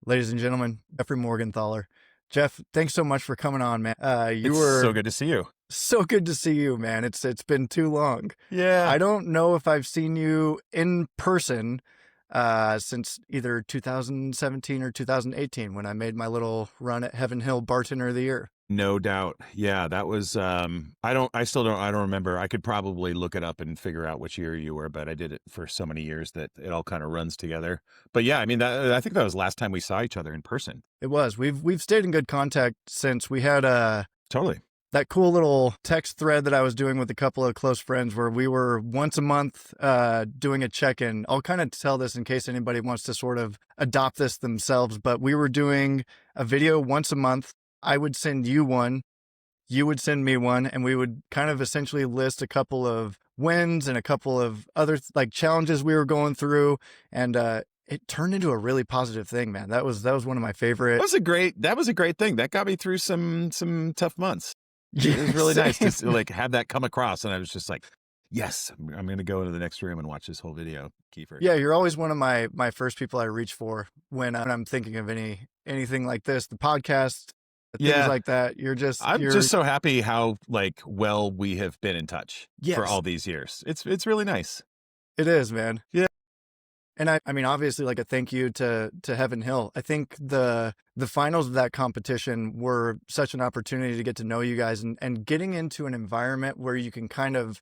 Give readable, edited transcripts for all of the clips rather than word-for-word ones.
Ladies and gentlemen, Jeffrey Morgenthaler. Jeff, thanks so much for coming on, man. You It's were so good to see you. so good to see you, man. It's been too long. Yeah. I don't know if I've seen you in person since either 2017 or 2018 when I made my little run at Heaven Hill Bartender of the Year. No doubt. Yeah, that was I don't remember. I could probably look it up and figure out which year you were, but I did it for so many years that it all kind of runs together. But yeah, I mean I think that was the last time we saw each other in person. It was. We've stayed in good contact since we had Totally. that cool little text thread that I was doing with a couple of close friends where we were once a month doing a check-in. I'll kind of tell this in case anybody wants to sort of adopt this themselves, but we were doing a video once a month. I would send you one, you would send me one, and we would kind of essentially list a couple of wins and a couple of other like challenges we were going through. And it turned into a really positive thing, man. That was one of my favorite. That was a great thing. That got me through some tough months. It was really nice to like have that come across, and I was just like, yes, I'm going to go into the next room and watch this whole video, Kiefer. Yeah, you're always one of my first people I reach for when I'm thinking of anything like this, the podcast, things like that. You're just so happy how like well we have been in touch for all these years. It's really nice. It is, man. Yeah. And I mean, obviously, like a thank you to Heaven Hill. I think the finals of that competition were such an opportunity to get to know you guys and getting into an environment where you can kind of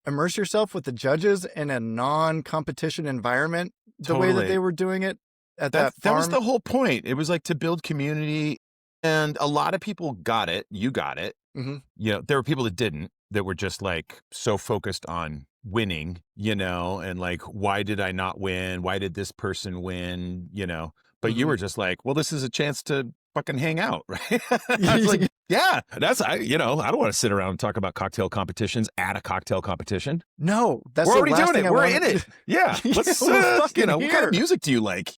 immerse yourself with the judges in a non-competition environment, the way that they were doing it at that farm. That was the whole point. It was like to build community, and a lot of people got it. You got it. Mm-hmm. You know, there were people that didn't, that were just like so focused on winning, you know, and like, why did I not win? Why did this person win? You know, but you were just like, well, this is a chance to fucking hang out, right? I was like, yeah, I don't want to sit around and talk about cocktail competitions at a cocktail competition. No, that's we're already doing it. We're in it. Yeah. Let's, what kind of music do you like?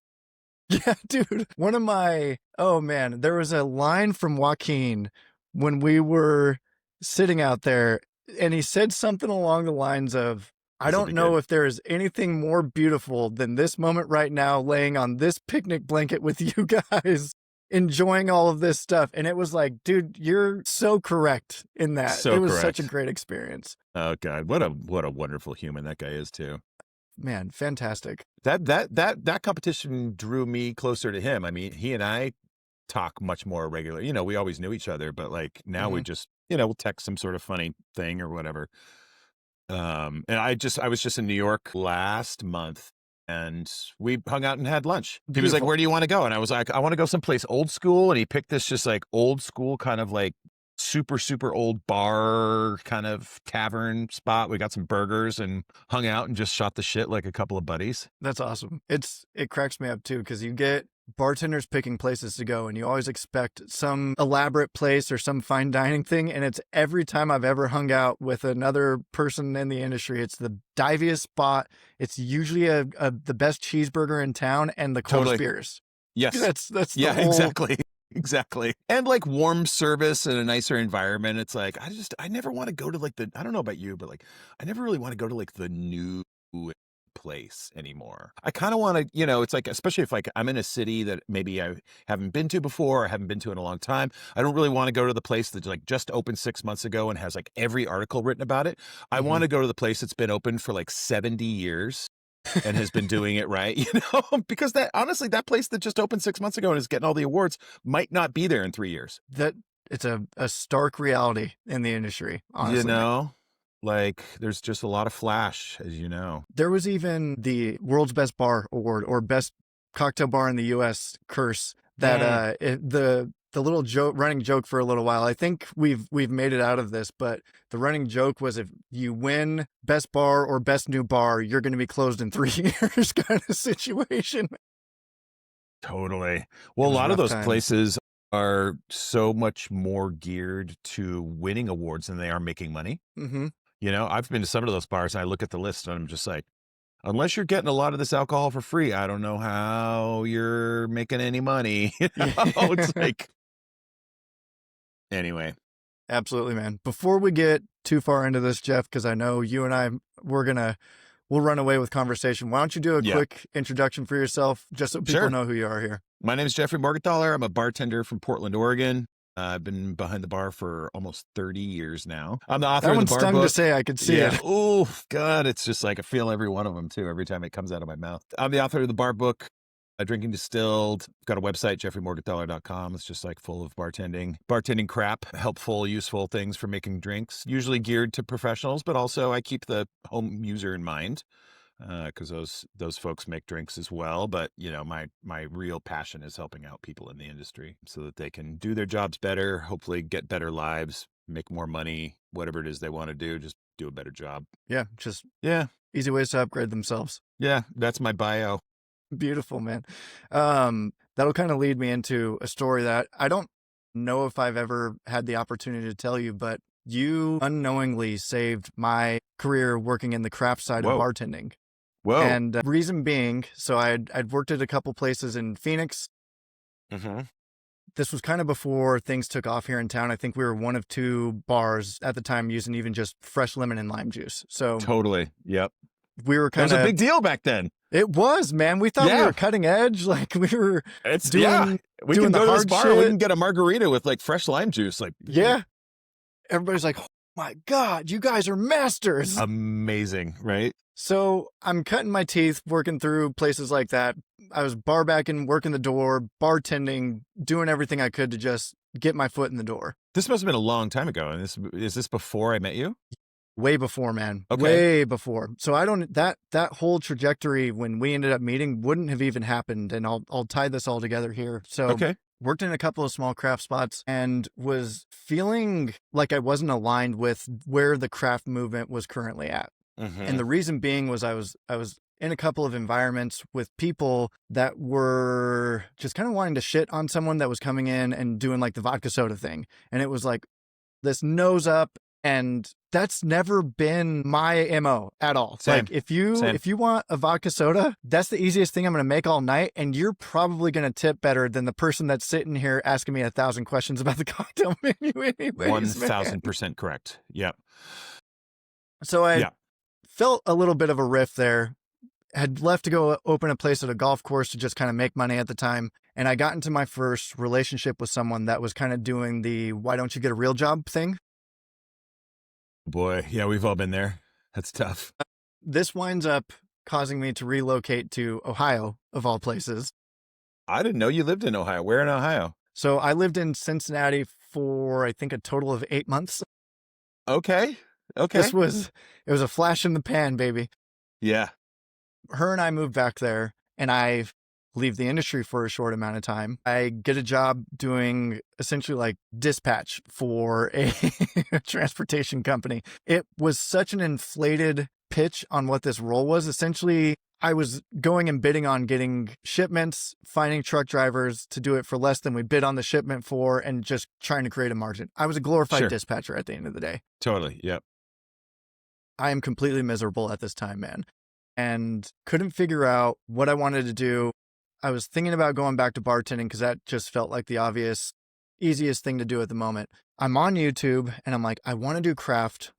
Yeah, dude. There was a line from Joaquin when we were sitting out there, and he said something along the lines of, I don't know if there is anything more beautiful than this moment right now, laying on this picnic blanket with you guys, enjoying all of this stuff. And it was like, dude, you're so correct in that. It was such a great experience. Oh God, what a wonderful human that guy is too. Man, fantastic. That competition drew me closer to him. I mean, he and I talk much more regularly. You know, we always knew each other, but like now we just, we'll text some sort of funny thing or whatever. And I was just in New York last month, and we hung out and had lunch. Beautiful. He was like, where do you want to go? And I was like, I want to go someplace old school. And he picked this just like old school kind of like super, super old bar kind of tavern spot. We got some burgers and hung out and just shot the shit like a couple of buddies. That's awesome. It cracks me up too, because you get bartenders picking places to go, and you always expect some elaborate place or some fine dining thing. And it's every time I've ever hung out with another person in the industry, it's the diviest spot. It's usually the best cheeseburger in town and the coldest beers. Yes. That's exactly. Exactly. And like warm service and a nicer environment. It's like, I never want to go to like I don't know about you, but like, I never really want to go to like the new place anymore. I kind of want to, it's like, especially if like I'm in a city that maybe I haven't been to before or haven't been to in a long time. I don't really want to go to the place that like just opened 6 months ago and has like every article written about it. I want to go to the place that's been open for like 70 years. And has been doing it right, because honestly, that place that just opened 6 months ago and is getting all the awards might not be there in 3 years. That it's a stark reality in the industry, honestly. Like there's just a lot of flash, as you know. There was even the World's Best Bar Award or Best Cocktail Bar in the U.S. curse that the little running joke for a little while. I think we've made it out of this, but the running joke was if you win best bar or best new bar, you're going to be closed in 3 years kind of situation. Totally. Well, a lot of those places are so much more geared to winning awards than they are making money. Mm-hmm. I've been to some of those bars and I look at the list and I'm just like, unless you're getting a lot of this alcohol for free, I don't know how you're making any money. It's like, anyway. Absolutely, man. Before we get too far into this, Jeff, because I know you and I, we're we'll run away with conversation. Why don't you do a Yeah. quick introduction for yourself, just so people Sure. know who you are here? My name is Jeffrey Morgenthaler. I'm a bartender from Portland, Oregon. I've been behind the bar for almost 30 years now. I'm the author That of the one's bar stung book. to say. I could see it. Oh, God. It's just like I feel every one of them, too, every time it comes out of my mouth. I'm the author of the bar book, Drinking Distilled. I've got a website, jeffreymorgenthaler.com. It's just like full of bartending crap, helpful, useful things for making drinks, usually geared to professionals, but also I keep the home user in mind. Because those folks make drinks as well, but my real passion is helping out people in the industry so that they can do their jobs better, hopefully get better lives, make more money, whatever it is they want to do, just do a better job. Yeah, just Yeah, easy ways to upgrade themselves. yeah, that's my bio. Beautiful, man. That'll kind of lead me into a story that I don't know if I've ever had the opportunity to tell you, but you unknowingly saved my career working in the craft side of Whoa. bartending. Whoa. And reason being, so I'd worked at a couple places in Phoenix. Mm-hmm. This was kind of before things took off here in town. I think we were one of 2 bars at the time using even just fresh lemon and lime juice. So Totally. Yep. we were That kind was of a big deal back then. It was, man. We thought we Yeah. were cutting edge. Like we were It's doing we doing can the go to this hard bar and we shit. can get a margarita with like fresh lime juice. Like, Yeah. Everybody's like, oh my God, you guys are masters. amazing, right? So I'm cutting my teeth working through places like that. I was bar backing, working the door, bartending, doing everything I could to just get my foot in the door. This must have been a long time ago. And is this before I met you? Way before, man. Okay. Way before. So I don't that whole trajectory when we ended up meeting wouldn't have even happened. And I'll tie this all together here. So Okay. worked in a couple of small craft spots and was feeling like I wasn't aligned with where the craft movement was currently at. Mm-hmm. And the reason being was I was in a couple of environments with people that were just kind of wanting to shit on someone that was coming in and doing like the vodka soda thing. And it was like this nose up. And that's never been my MO at all. Same. Like if you want a vodka soda, that's the easiest thing I'm going to make all night. And you're probably going to tip better than the person that's sitting here asking me 1,000 questions about the cocktail menu anyways. 1,000% correct. Yep. So I Yeah. felt a little bit of a riff there. Had left to go open a place at a golf course to just kind of make money at the time. And I got into my first relationship with someone that was kind of doing the why don't you get a real job thing. Boy, yeah, we've all been there. That's tough. This winds up causing me to relocate to Ohio, of all places. I didn't know you lived in Ohio. Where in Ohio? So I lived in Cincinnati for, I think, a total of 8 months. Okay. Okay. It was a flash in the pan, baby. Yeah. Her and I moved back there, and I leave the industry for a short amount of time. I get a job doing essentially like dispatch for a transportation company. It was such an inflated pitch on what this role was. Essentially, I was going and bidding on getting shipments, finding truck drivers to do it for less than we bid on the shipment for, and just trying to create a margin. I was a glorified Sure. dispatcher at the end of the day. Totally. Yep. I am completely miserable at this time, man, and couldn't figure out what I wanted to do. I was thinking about going back to bartending because that just felt like the obvious, easiest thing to do at the moment. I'm on YouTube and I'm like, I want to do craft.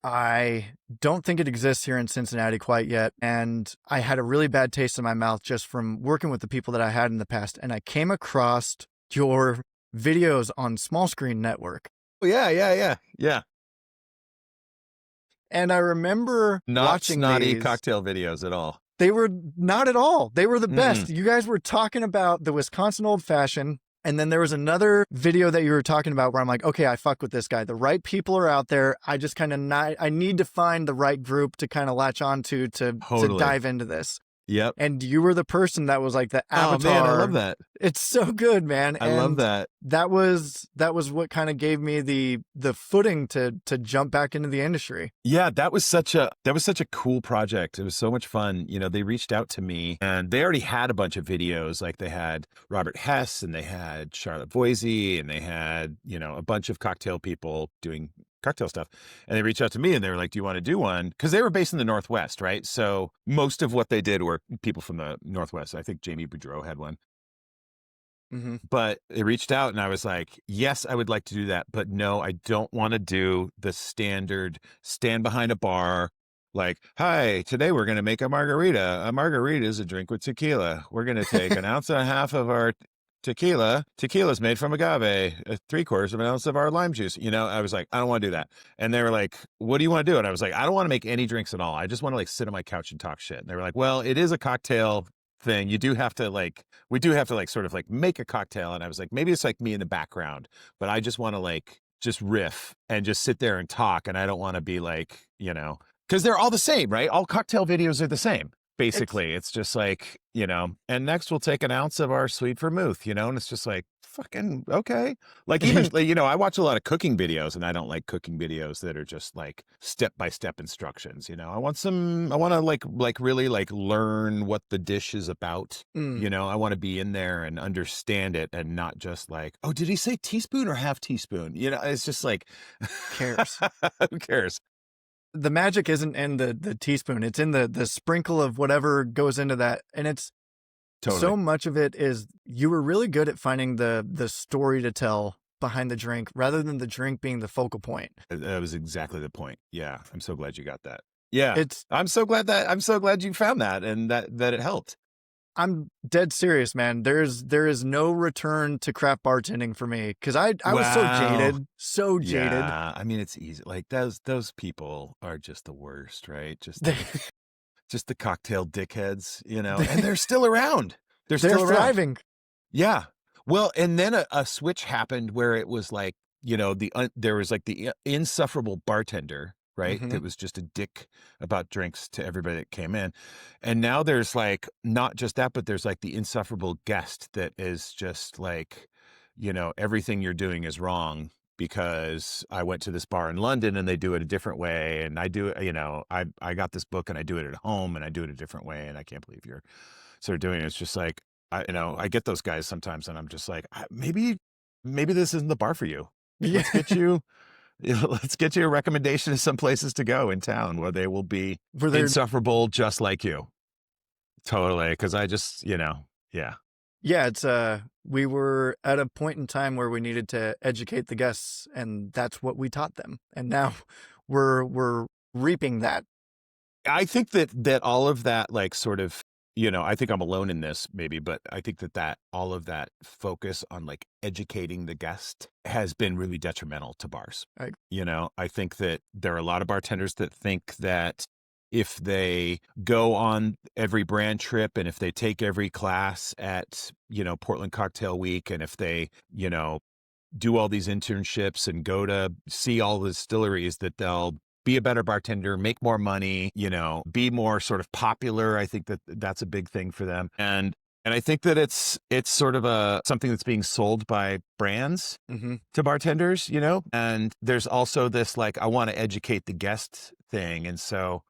I don't think it exists here in Cincinnati quite yet. And I had a really bad taste in my mouth just from working with the people that I had in the past. And I came across your videos on Small Screen Network. Oh, yeah. And I remember Not watching snotty these. cocktail videos at all. They were not at all. They were the Mm. best. You guys were talking about the Wisconsin Old Fashioned. And then there was another video that you were talking about where I'm like, okay, I fuck with this guy. The right people are out there. I just kind of I need to find the right group to kind of latch onto to Totally. dive into this. Yep. And you were the person that was like the avatar. Oh man, I love that. It's so good, man. I love that. That was what kind of gave me the footing to jump back into the industry. Yeah, that was such a cool project. It was so much fun. You know, they reached out to me and they already had a bunch of videos. Like they had Robert Hess and they had Charlotte Voisey and they had, you know, a bunch of cocktail people doing cocktail stuff. And they reached out to me and they were like, do you want to do one? Because they were based in the Northwest, right? So most of what they did were people from the Northwest. I think Jamie Boudreau had one. Mm-hmm. But they reached out and I was like, yes, I would like to do that. But no, I don't want to do the standard stand behind a bar, Like, hi, today we're going to make a margarita. A margarita is a drink with tequila. We're going to take an ounce and a half of our tequila. Tequila's made from agave, 3/4 of an ounce of our lime juice. I was like, I don't want to do that. And they were like, what do you want to do? And I was like, I don't want to make any drinks at all. I just want to like sit on my couch and talk shit. And they were like, well, it is a cocktail thing. You do have to we do have to sort of make a cocktail. And I was like, maybe it's like me in the background, but I just want to just riff and just sit there and talk. And I don't want to be because they're all the same, right? All cocktail videos are the same. Basically, it's just and next we'll take an ounce of our sweet vermouth, and it's just like, fucking, okay. Even, I watch a lot of cooking videos and I don't like cooking videos that are just step-by-step instructions, I want to really learn what the dish is about. I want to be in there and understand it and not just oh, did he say teaspoon or half teaspoon? It's just Cares. who cares? The magic isn't in the teaspoon. It's in the sprinkle of whatever goes into that. And it's Totally. so much of it is you were really good at finding the story to tell behind the drink rather than the drink being the focal point. That was exactly the point. Yeah. I'm so glad you got that. Yeah. I'm so glad you found that and that it helped. I'm dead serious, man. There is no return to craft bartending for me because I was so jaded. Yeah, I mean, it's easy. Those people are just the worst, right? Just the cocktail dickheads, and they're still around. They're still thriving. Yeah. Well, and then a switch happened where it was there was the insufferable bartender, right? Mm-hmm. That was just a dick about drinks to everybody that came in. And now there's not just that, but there's the insufferable guest that is just everything you're doing is wrong because I went to this bar in London and they do it a different way. And I do it, I got this book and I do it at home and I do it a different way. And I can't believe you're sort of doing it. It's just I get those guys sometimes and I'm just maybe this isn't the bar for you. Let's get you. Let's get you a recommendation of some places to go in town where they will be insufferable just like you. Totally. Because I just, yeah. Yeah, it's we were at a point in time where we needed to educate the guests and that's what we taught them. And now we're reaping that. I think that all of that sort of, I think I'm alone in this maybe, but I think that all of that focus on educating the guest has been really detrimental to bars. Right. I think that there are a lot of bartenders that think that if they go on every brand trip and if they take every class at, Portland Cocktail Week, and if they, do all these internships and go to see all the distilleries, that they'll be a better bartender, make more money, be more sort of popular. I think that that's a big thing for them. And I think that it's sort of something that's being sold by brands to bartenders, and there's also this, I want to educate the guest thing. And so,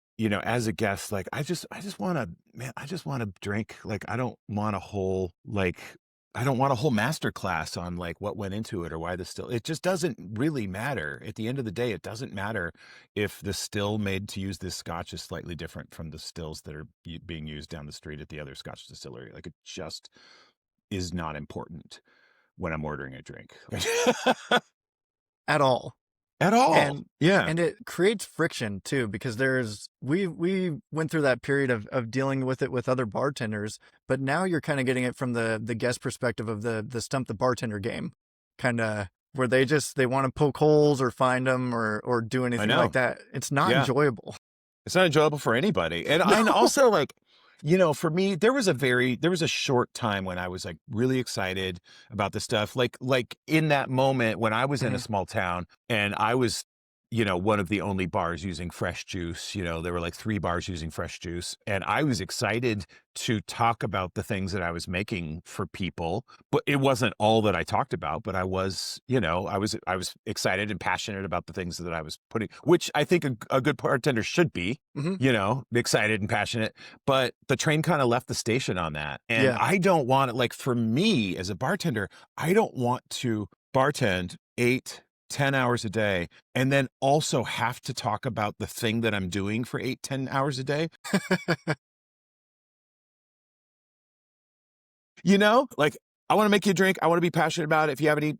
as a guest, I just want to drink. I don't want a whole, I don't want a whole master class on what went into it or why the still. It just doesn't really matter. At the end of the day, it doesn't matter if the still made to use this scotch is slightly different from the stills that are being used down the street at the other scotch distillery. It just is not important when I'm ordering a drink. At all. And it creates friction too, because we went through that period of dealing with it with other bartenders, but now you're kind of getting it from the guest perspective of the stump the bartender game, kind of where they want to poke holes or find them or do anything like that. It's not enjoyable. It's not enjoyable for anybody. And No. I also for me, there was a short time when I was really excited about the stuff. In that moment when I was in a small town and I was, one of the only bars using fresh juice, there were 3 bars using fresh juice. And I was excited to talk about the things that I was making for people, but it wasn't all that I talked about, but I was, I was excited and passionate about the things that I was putting, which I think a good bartender should be, excited and passionate, but the train kind of left the station on that. And I don't want it, for me as a bartender, I don't want to bartend 8-10 hours a day and then also have to talk about the thing that I'm doing for 8-10 hours a day. I want to make you a drink. I want to be passionate about it. If you have any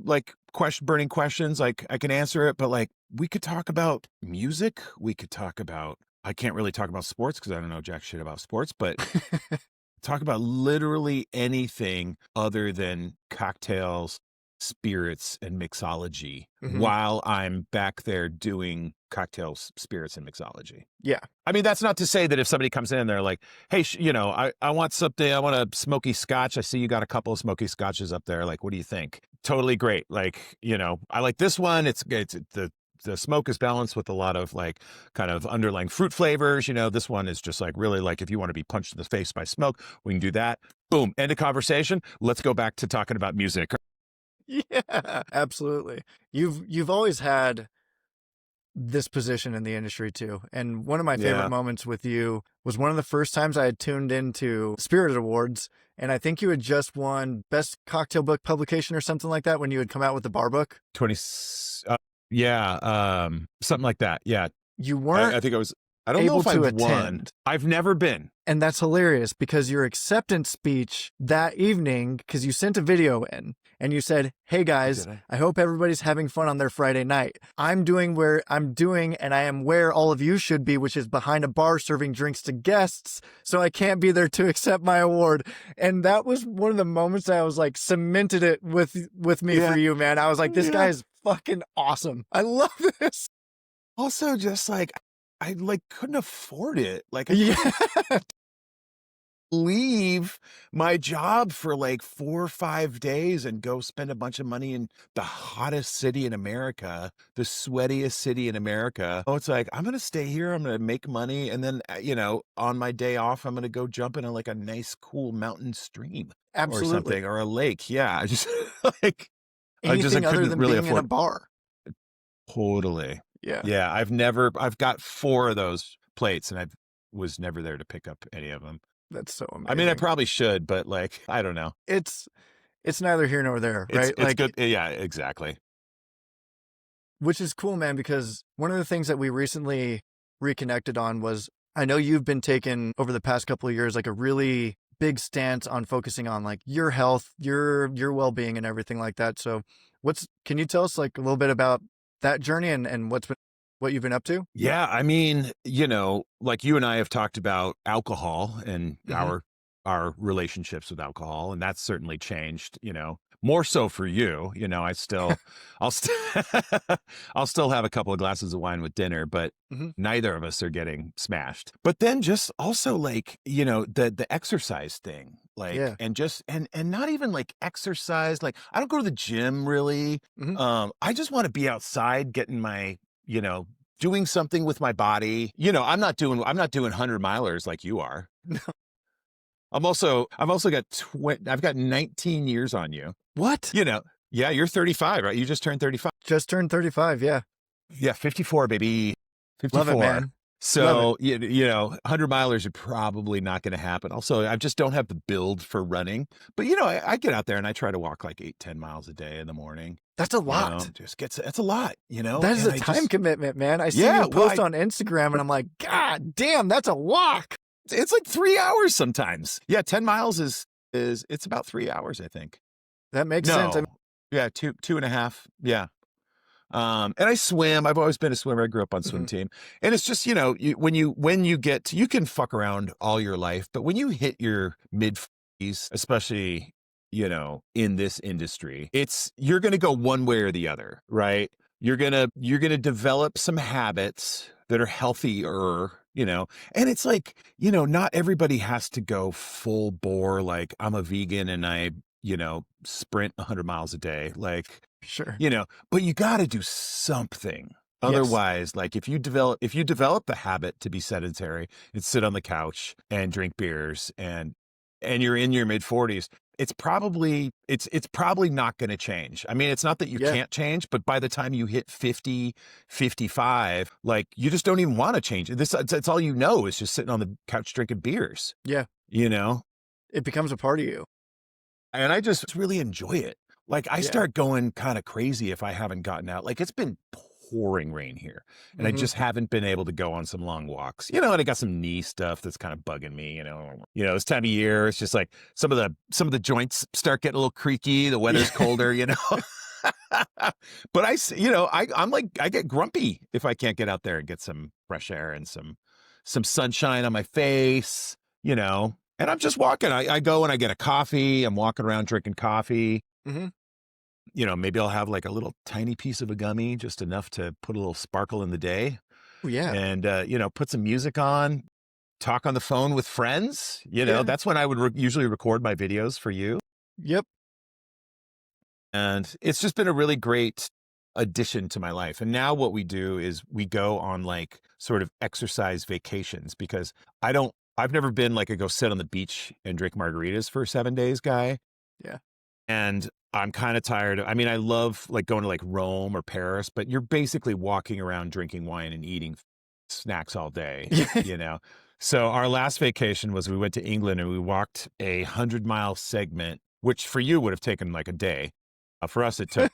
burning questions, I can answer it. But we could talk about music. We could talk about I can't really talk about sports because I don't know jack shit about sports, but talk about literally anything other than cocktails, spirits, and mixology Mhm. while I'm back there doing cocktails, spirits, and mixology. Yeah. I mean, that's not to say that if somebody comes in and they're like, hey, I want something, I want a smoky scotch. I see you got a couple of smoky scotches up there. Like, what do you think? Totally great. Like, I like this one. It's the smoke is balanced with a lot of like kind of underlying fruit flavors. This one is just like really like if you want to be punched in the face by smoke, we can do that. Boom. End of conversation. Let's go back to talking about music. Yeah, absolutely. You've always had this position in the industry too. And one of my favorite Yeah. moments with you was one of the first times I had tuned into Spirit Awards. And I think you had just won Best Cocktail Book Publication or something like that when you had come out with the bar book. 20, something like that. Yeah. You weren't I think I don't know able if to I've attend. won. I've never been. And that's hilarious because your acceptance speech that evening, because you sent a video in and you said, hey guys, I hope everybody's having fun on their Friday night. I'm doing where I'm doing and I am where all of you should be, which is behind a bar serving drinks to guests. So I can't be there to accept my award. And that was one of the moments that I was like cemented it with me for you, man. I was like, this guy is fucking awesome. I love this. Also, just like, I like couldn't afford it. Like, leave my job for like 4 or 5 days and go spend a bunch of money in the hottest city in America, the sweatiest city in America. Oh, it's like, I'm going to stay here. I'm going to make money. And then, on my day off, I'm going to go jump in like a nice, cool mountain stream or something, or a lake. Yeah. I just like, anything other than really being in a bar. Totally. Yeah. Yeah. I've got 4 of those plates and I was never there to pick up any of them. That's so amazing. I mean, I probably should, but like, I don't know. It's neither here nor there, right? It's like, good. Yeah, exactly. Which is cool, man, because one of the things that we recently reconnected on was, I know you've been taking over the past couple of years, like a really big stance on focusing on like your health, your well-being and everything like that. So can you tell us like a little bit about that journey and what you've been up to? Yeah. I mean, like you and I have talked about alcohol and our relationships with alcohol, and that's certainly changed, more so for you. I'll still have a couple of glasses of wine with dinner, but neither of us are getting smashed. But then just also like, the exercise thing, like, and not even like exercise. Like I don't go to the gym really. I just want to be outside getting my, doing something with my body. I'm not doing 100 milers like you are. No. I've also got 19 years on you. What? Yeah, you're 35, right? You just turned 35. Just turned 35. Yeah. Yeah. 54, baby. 54. Love it, man. So, 100 milers are probably not going to happen. Also, I just don't have the build for running, but I get out there and I try to walk like 8-10 miles a day in the morning. That's a lot. That's a lot, That is a time commitment, man. I see you post on Instagram and I'm like, God damn, that's a walk. It's like 3 hours sometimes. Yeah. 10 miles is it's about 3 hours, I think. That makes sense. Yeah. 2.5. Yeah. And I swim. I've always been a swimmer. I grew up on swim team. And it's just, when you get to, you can fuck around all your life, but when you hit your mid-40s, especially, in this industry, you're going to go one way or the other, right? You're going to develop some habits that are healthier, and it's like, not everybody has to go full bore. Like I'm a vegan and I, sprint 100 miles a day. Like, sure. But you got to do something. Otherwise, like if you develop the habit to be sedentary and sit on the couch and drink beers and you're in your mid-40s, it's probably not going to change. I mean, it's not that you can't change, but by the time you hit 50, 55, like you just don't even want to change it. That's all is just sitting on the couch drinking beers. Yeah. It becomes a part of you. And I just really enjoy it. Like I start going kind of crazy if I haven't gotten out. Like it's been pouring rain here and I just haven't been able to go on some long walks, and I got some knee stuff that's kind of bugging me, this time of year, it's just like some of the joints start getting a little creaky. The weather's colder, but I'm like, I get grumpy if I can't get out there and get some fresh air and some some sunshine on my face, you know, and I'm just walking. I go and I get a coffee. I'm walking around drinking coffee. Mm-hmm. You know, maybe I'll have like a little tiny piece of a gummy, just enough to put a little sparkle in the day. Oh, yeah. And, you know, put some music on, talk on the phone with friends. You know, Yeah. that's when I would usually record my videos for you. Yep. And it's just been a really great addition to my life. And now what we do is we go on like sort of exercise vacations, because I've never been like a go sit on the beach and drink margaritas for 7 days guy. Yeah. And I'm kind of tired. I mean, I love like going to like Rome or Paris, but you're basically walking around drinking wine and eating snacks all day, you know? So our last vacation was we went to England and we walked 100-mile segment, which for you would have taken like a day. For us, it took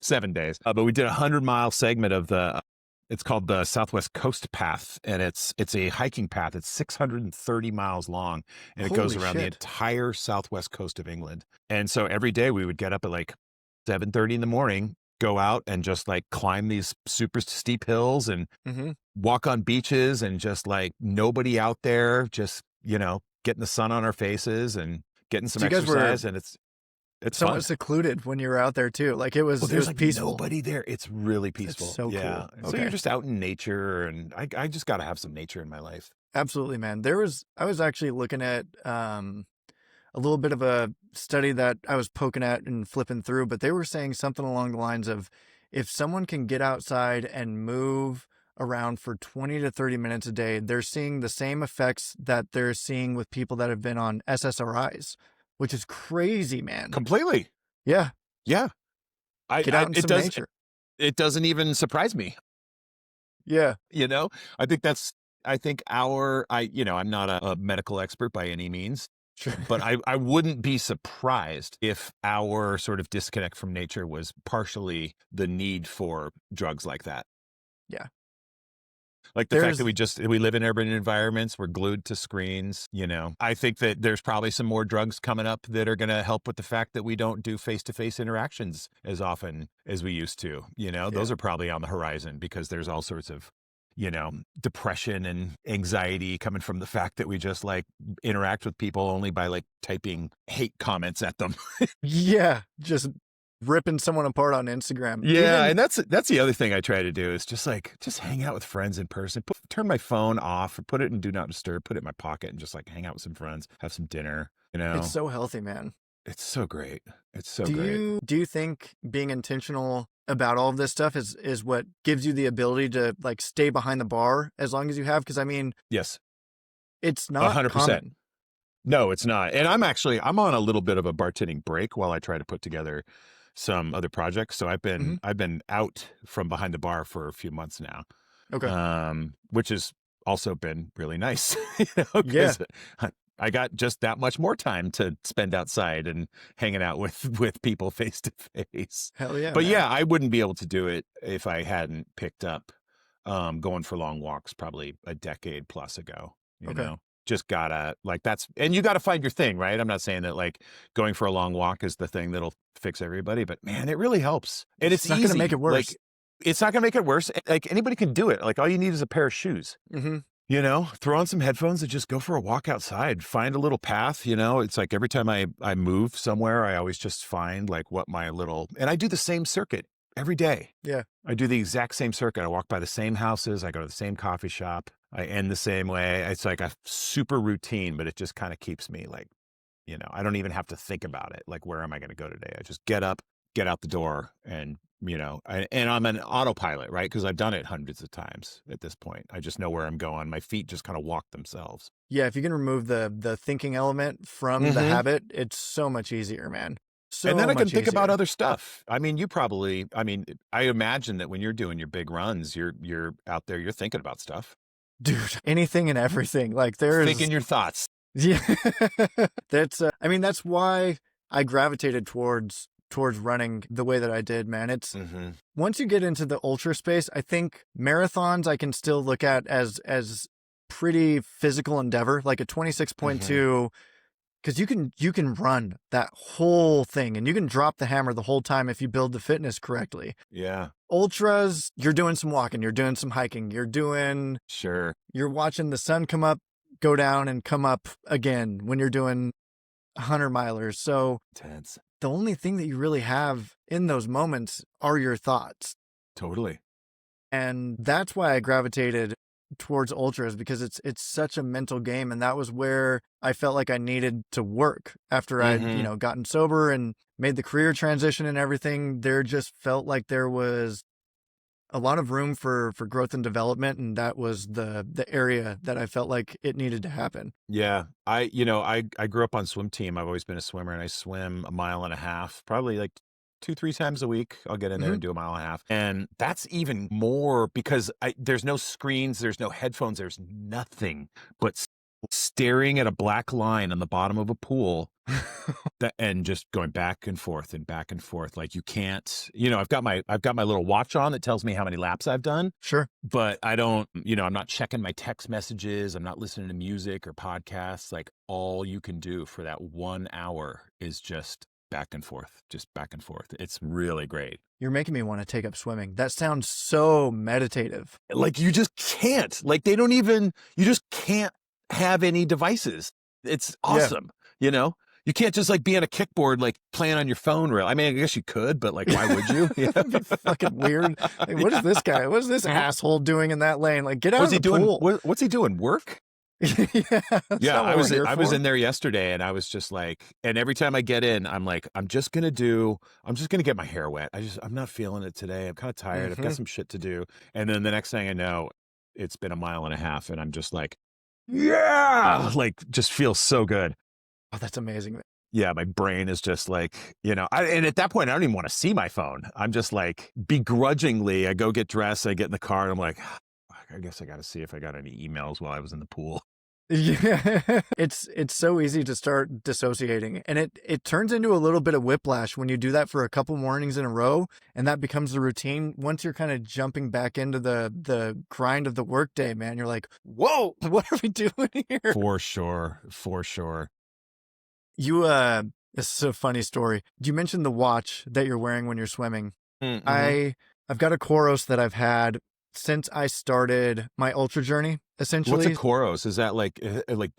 7 days. But we did 100-mile segment of it's called the Southwest Coast Path, and it's a hiking path. It's 630 miles long, and it goes Holy around the shit. entire southwest coast of England. And so every day we would get up at like 7:30 in the morning, go out and just like climb these super steep hills and Mm-hmm. walk on beaches, and just like nobody out there, just, you know, getting the sun on our faces and getting some So you guys were exercise. And it's somewhat fun. secluded when you were out there too. Like it was, Well, it there's was like peaceful. nobody there. It's really peaceful. so yeah. cool. So you're Okay. just out in nature, and I just got to have some nature in my life. Absolutely, man. I was actually looking at a little bit of a study that I was poking at and flipping through, but they were saying something along the lines of, if someone can get outside and move around for 20 to 30 minutes a day, they're seeing the same effects that they're seeing with people that have been on SSRIs, which is crazy, man. Completely. Yeah. Yeah. Get out in It some does. nature. It doesn't even surprise me. Yeah. You know, I think you know, I'm not a medical expert by any means, Sure. but I wouldn't be surprised if our sort of disconnect from nature was partially the need for drugs like that. Yeah. Like the fact that we live in urban environments, we're glued to screens, you know. I think that there's probably some more drugs coming up that are going to help with the fact that we don't do face-to-face interactions as often as we used to. You know, those are probably on the horizon, because there's all sorts of, you know, depression and anxiety coming from the fact that we just like interact with people only by like typing hate comments at them. Yeah. Just ripping someone apart on Instagram. Yeah, Even, and that's the other thing I try to do is just hang out with friends in person. Turn my phone off, or put it in do not disturb, put it in my pocket, and just like hang out with some friends, have some dinner. You know, it's so healthy, man. it's so great. It's so great. Do you think being intentional about all of this stuff is what gives you the ability to like stay behind the bar as long as you have? Because I mean, Yes, it's not 100%. common. No, it's not. And I'm on a little bit of a bartending break while I try to put together some other projects. So I've been out from behind the bar for a few months now. Okay. Which has also been really nice, you know, Yeah. because I got just that much more time to spend outside and hanging out with people face to face. Hell yeah. But man. yeah, I wouldn't be able to do it if I hadn't picked up going for long walks probably a decade plus ago, you Okay. know. Just gotta like and you gotta find your thing, right? I'm not saying that like going for a long walk is the thing that'll fix everybody, but man, it really helps. And it's not easy. gonna make it worse. Like, it's not gonna make it worse. Like anybody can do it. Like all you need is a pair of shoes. Mm-hmm. You know, throw on some headphones and just go for a walk outside. Find a little path, you know. It's like every time I move somewhere, I always just find like and I do the same circuit every day. Yeah. I do the exact same circuit. I walk by the same houses. I go to the same coffee shop. I end the same way. It's like a super routine, but it just kind of keeps me like, you know, I don't even have to think about it. Like, where am I going to go today? I just get up, get out the door, and, you know, and I'm an autopilot, right? Because I've done it hundreds of times at this point. I just know where I'm going. My feet just kind of walk themselves. Yeah. If you can remove the thinking element from the habit, it's so much easier, man. So and then I can think about easier. other stuff. I mean, I imagine that when you're doing your big runs, you're out there, you're thinking about stuff. Dude, anything and everything. Like there's Thinking your thoughts. Yeah. That's I mean, that's why I gravitated towards running the way that I did, man. It's once you get into the ultra space, I think marathons I can still look at as pretty physical endeavor. Like a 26.2 Because you can run that whole thing and you can drop the hammer the whole time if you build the fitness correctly. Yeah. Ultras, you're doing some walking, you're doing some hiking, Sure. you're watching the sun come up, go down, and come up again when you're doing 100 milers. So Intense. the only thing that you really have in those moments are your thoughts. Totally. And that's why I gravitated towards ultras, because it's such a mental game. And that was where I felt like I needed to work after I'd, gotten sober and made the career transition and everything. There just felt like there was a lot of room for growth and development. And that was the area that I felt like it needed to happen. Yeah. I grew up on swim team. I've always been a swimmer, and I swim 1.5 miles, probably like 2-3 times a week. I'll get in there and do 1.5 miles. And that's even more because there's no screens, there's no headphones, there's nothing but staring at a black line on the bottom of a pool and just going back and forth and back and forth. Like you can't, I've got my little watch on that tells me how many laps I've done. Sure. But I don't, I'm not checking my text messages. I'm not listening to music or podcasts. Like all you can do for that 1 hour is just back and forth. It's really great. You're making me want to take up swimming. That sounds so meditative. Like you just can't, like you just can't have any devices. It's awesome. You can't just like be on a kickboard, like playing on your phone. I mean, I guess you could, but like, why would you? That'd be fucking weird. Like, what is this guy? What is this asshole doing in that lane? Like, get out of the pool. What's he doing? Work? Yeah. I was in there yesterday, and I was just like, and every time I get in, I'm like, I'm just gonna get my hair wet. I'm not feeling it today. I'm kind of tired. I've got some shit to do. And then the next thing I know, it's been 1.5 miles, and I'm just like, yeah, like just feels so good. Oh, that's amazing. Yeah, my brain is just like, and at that point, I don't even want to see my phone. I'm just like, begrudgingly, I go get dressed, I get in the car, and I'm like, I guess I got to see if I got any emails while I was in the pool. Yeah, it's so easy to start dissociating, and it turns into a little bit of whiplash when you do that for a couple mornings in a row, and that becomes the routine. Once you're kind of jumping back into the grind of the workday, man, you're like, whoa, what are we doing here? For sure. You this is a funny story. You mentioned the watch that you're wearing when you're swimming. Mm-hmm. I've got a Koros that I've had since I started my ultra journey, essentially. What's a Koros? Is that like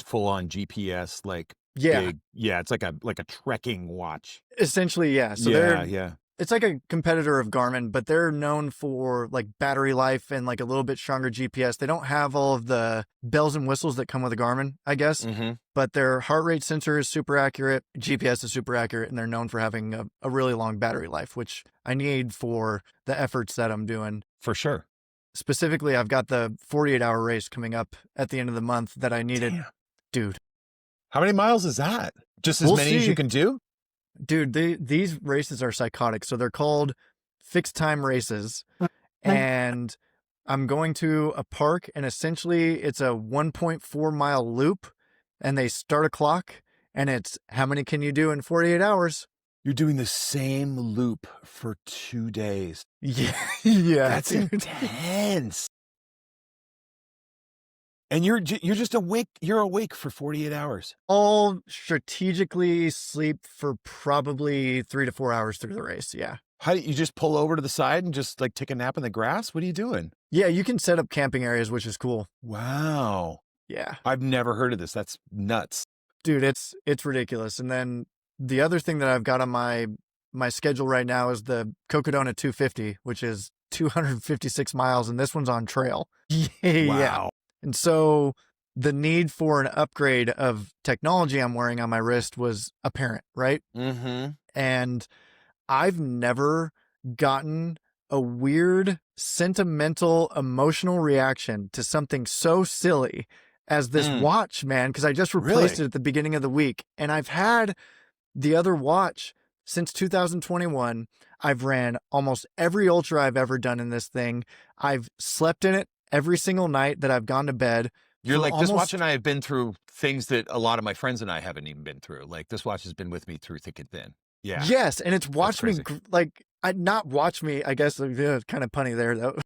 full on GPS? Like big, it's like a trekking watch. Essentially, yeah. So it's like a competitor of Garmin, but they're known for like battery life and like a little bit stronger GPS. They don't have all of the bells and whistles that come with a Garmin, I guess, but their heart rate sensor is super accurate. GPS is super accurate, and they're known for having a really long battery life, which I need for the efforts that I'm doing. For sure. Specifically, I've got the 48-hour race coming up at the end of the month that I needed. Damn. Dude. How many miles is that? Just as many as you can do? Dude, these races are psychotic. So they're called fixed time races. And I'm going to a park, and essentially it's a 1.4 mile loop, and they start a clock, and it's how many can you do in 48 hours? You're doing the same loop for 2 days. Yeah. That's intense. And you're just awake. You're awake for 48 hours. I'll strategically sleep for probably 3 to 4 hours through the race. Yeah. How do you just pull over to the side and just like take a nap in the grass? What are you doing? Yeah, you can set up camping areas, which is cool. Wow. Yeah. I've never heard of this. That's nuts. Dude, it's ridiculous. And then the other thing that I've got on my schedule right now is the Cocodona 250, which is 256 miles, and this one's on trail. Yeah. And so the need for an upgrade of technology I'm wearing on my wrist was apparent, right? Mm-hmm. And I've never gotten a weird, sentimental, emotional reaction to something so silly as this watch, man, because I just replaced it at the beginning of the week. And I've had the other watch since 2021. I've ran almost every ultra I've ever done in this thing. I've slept in it every single night that I've gone to bed. You're like, this watch and I have been through things that a lot of my friends and I haven't even been through. Like this watch has been with me through thick and thin. Yeah. Yes. And it's watched me, not watch me, I guess, kind of punny there though.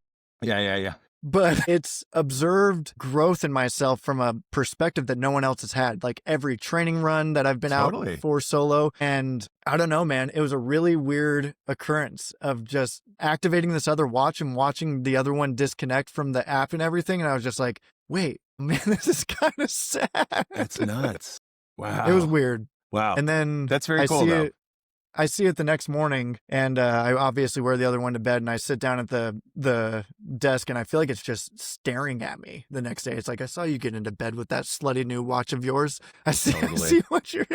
Yeah. but it's observed growth in myself from a perspective that no one else has had. Like every training run that I've been out Totally. for solo. And I don't know, man, it was a really weird occurrence of just activating this other watch and watching the other one disconnect from the app and everything. And I was just like, wait, man, this is kind of sad. That's nuts. Wow. It was weird. Wow. And then That's very cool, though. I see it the next morning, and I obviously wear the other one to bed, and I sit down at the desk, and I feel like it's just staring at me the next day. It's like, I saw you get into bed with that slutty new watch of yours. I see what you're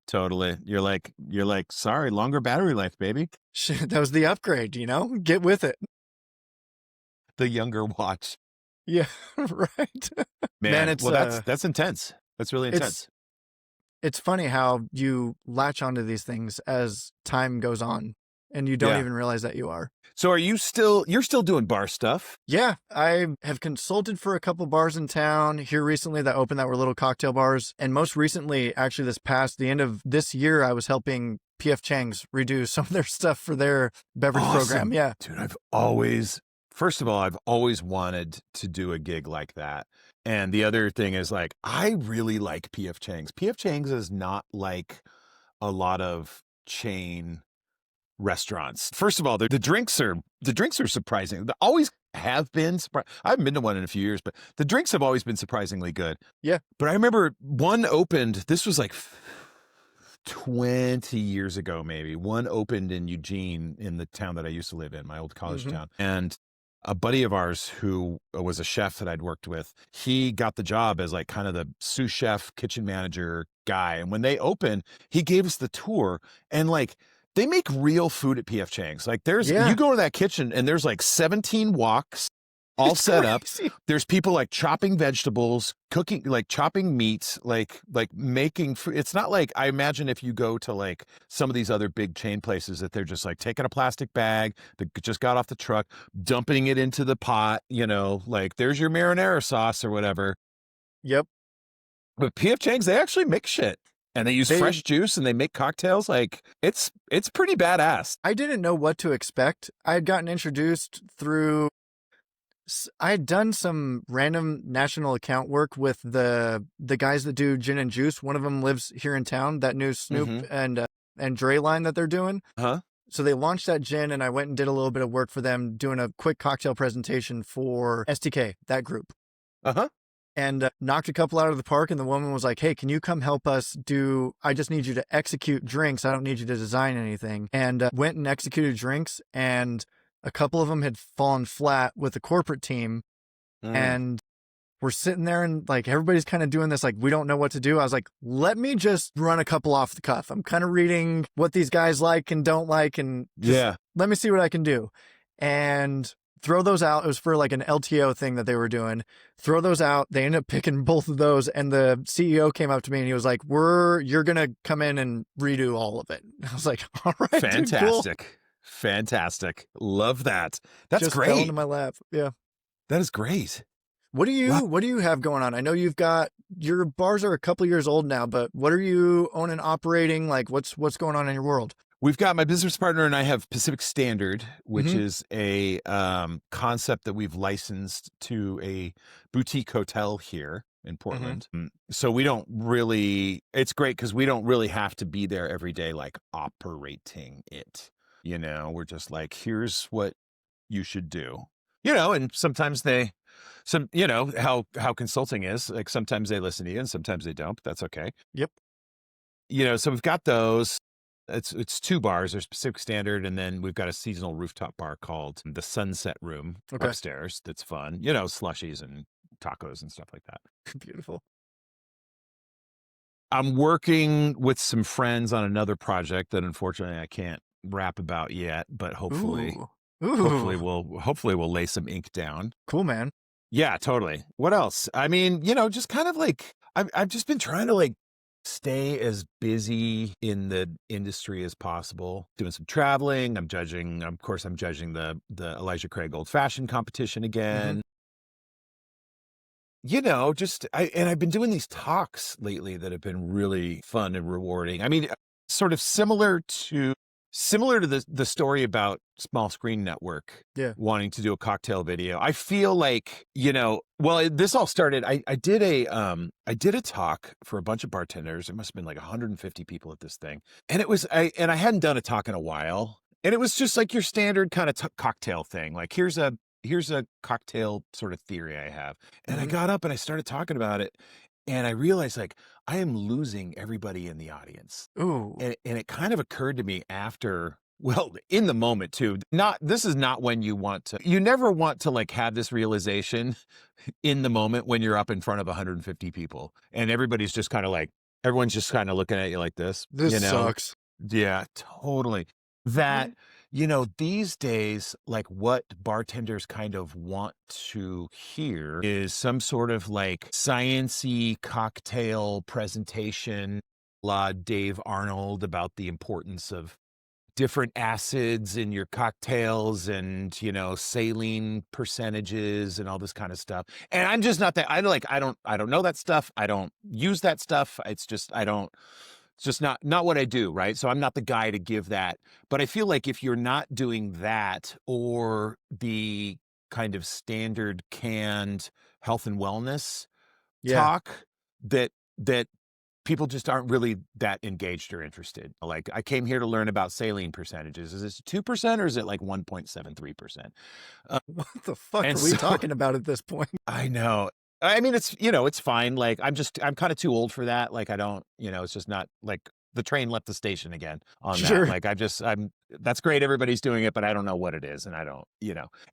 Totally. You're like, sorry, longer battery life, baby. Shit, that was the upgrade, get with it. The younger watch. Yeah, right. Man, it's that's intense. That's really intense. It's funny how you latch onto these things as time goes on and you don't even realize that you are. So you're still doing bar stuff? Yeah, I have consulted for a couple bars in town here recently that opened that were little cocktail bars. And most recently, actually the end of this year, I was helping P.F. Chang's redo some of their stuff for their beverage program. Yeah. Dude, I've always wanted to do a gig like that. And the other thing is, like, I really like P.F. Chang's. P.F. Chang's is not like a lot of chain restaurants. First of all, the drinks are surprising. They always have been. I haven't been to one in a few years, but the drinks have always been surprisingly good. Yeah. But I remember one opened, this was like 20 years ago, maybe. One opened in Eugene, in the town that I used to live in, my old college town. And a buddy of ours who was a chef that I'd worked with, he got the job as like kind of the sous chef, kitchen manager guy. And when they opened, he gave us the tour, and like, they make real food at P.F. Chang's. Like you go to that kitchen and there's like 17 woks all set up. There's people like chopping vegetables, cooking, like chopping meats, like making food. It's not like, I imagine if you go to like some of these other big chain places, that they're just like taking a plastic bag that just got off the truck, dumping it into the pot, like there's your marinara sauce or whatever. Yep. But P.F. Chang's, they actually make shit. And they use fresh juice and they make cocktails. Like it's pretty badass. I didn't know what to expect. I had gotten introduced through, I had done some random national account work with the guys that do gin and juice. One of them lives here in town, that new Snoop and Dre line that they're doing. So they launched that gin, and I went and did a little bit of work for them, doing a quick cocktail presentation for STK, that group. And knocked a couple out of the park. And the woman was like, hey, can you come help us I just need you to execute drinks. I don't need you to design anything. And went and executed drinks. And a couple of them had fallen flat with the corporate team. And we're sitting there and like, everybody's kind of doing this, like, we don't know what to do. I was like, let me just run a couple off the cuff. I'm kind of reading what these guys like and don't like. And let me see what I can do. And throw those out. It was for like an LTO thing that they were doing. Throw those out. They ended up picking both of those. And the CEO came up to me and he was like, you're going to come in and redo all of it. I was like, all right. Fantastic. Dude, cool. Fantastic. Love that. That's just great. Fell into my lap. Yeah. That is great. What do you have going on? I know your bars are a couple years old now, but what are you owning, operating? Like what's going on in your world? We've got, my business partner and I have Pacific Standard, which is a concept that we've licensed to a boutique hotel here in Portland. So we don't really, it's great because we don't really have to be there every day, like operating it. We're just like, here's what you should do. And sometimes how consulting is, like sometimes they listen to you and sometimes they don't, but that's okay. Yep. So we've got those. It's two bars. There's Pacific Standard, and then we've got a seasonal rooftop bar called the Sunset Room upstairs. That's fun. Slushies and tacos and stuff like that. Beautiful. I'm working with some friends on another project that unfortunately I can't rap about yet, but hopefully we'll lay some ink down. Cool, man. Yeah, totally. What else? I mean, just kind of like I've just been trying to like stay as busy in the industry as possible, doing some traveling. I'm judging the Elijah Craig Old Fashioned competition again. I've been doing these talks lately that have been really fun and rewarding. I mean, sort of similar to similar to the story about Small Screen Network Yeah. wanting to do a cocktail video. I feel like, well, this all started, I did a talk for a bunch of bartenders. It must have been like 150 people at this thing. And I hadn't done a talk in a while. And it was just like your standard kind of cocktail thing. Like, here's a cocktail sort of theory I have. And I got up and I started talking about it. And I realized, like, I am losing everybody in the audience. Ooh. And it kind of occurred to me after, well, in the moment too. This is not when you never want to like have this realization in the moment when you're up in front of 150 people and everyone's just kind of looking at you like this. This sucks. Yeah, totally. That, these days, like what bartenders kind of want to hear is some sort of like science-y cocktail presentation, la Dave Arnold, about the importance of different acids in your cocktails and, saline percentages and all this kind of stuff. And I'm just not that, I don't know that stuff. I don't use that stuff. It's just not what I do, right? So I'm not the guy to give that. But I feel like if you're not doing that or the kind of standard canned health and wellness talk, that people just aren't really that engaged or interested. Like, I came here to learn about saline percentages. Is this 2% or is it like 1.73%? What the fuck are we talking about at this point? I know. I mean, it's fine. Like, I'm kind of too old for that. Like, I don't, it's just not like the train left the station again on that. Like, that's great. Everybody's doing it, but I don't know what it is. And I don't,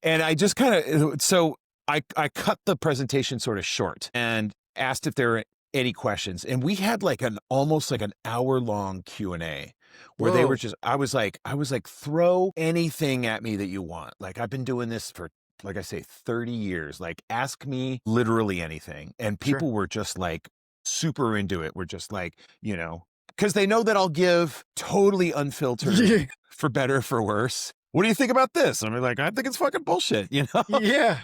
and I just kind of, so I cut the presentation sort of short and asked if there were any questions. And we had like almost like an hour-long Q&A where they were just, I was like, throw anything at me that you want. Like, I've been doing this for, like I say, 30 years. Like, ask me literally anything. And people were just like super into it. We're just like, because they know that I'll give totally unfiltered, for better, for worse. What do you think about this? I'm like, I think it's fucking bullshit, Yeah.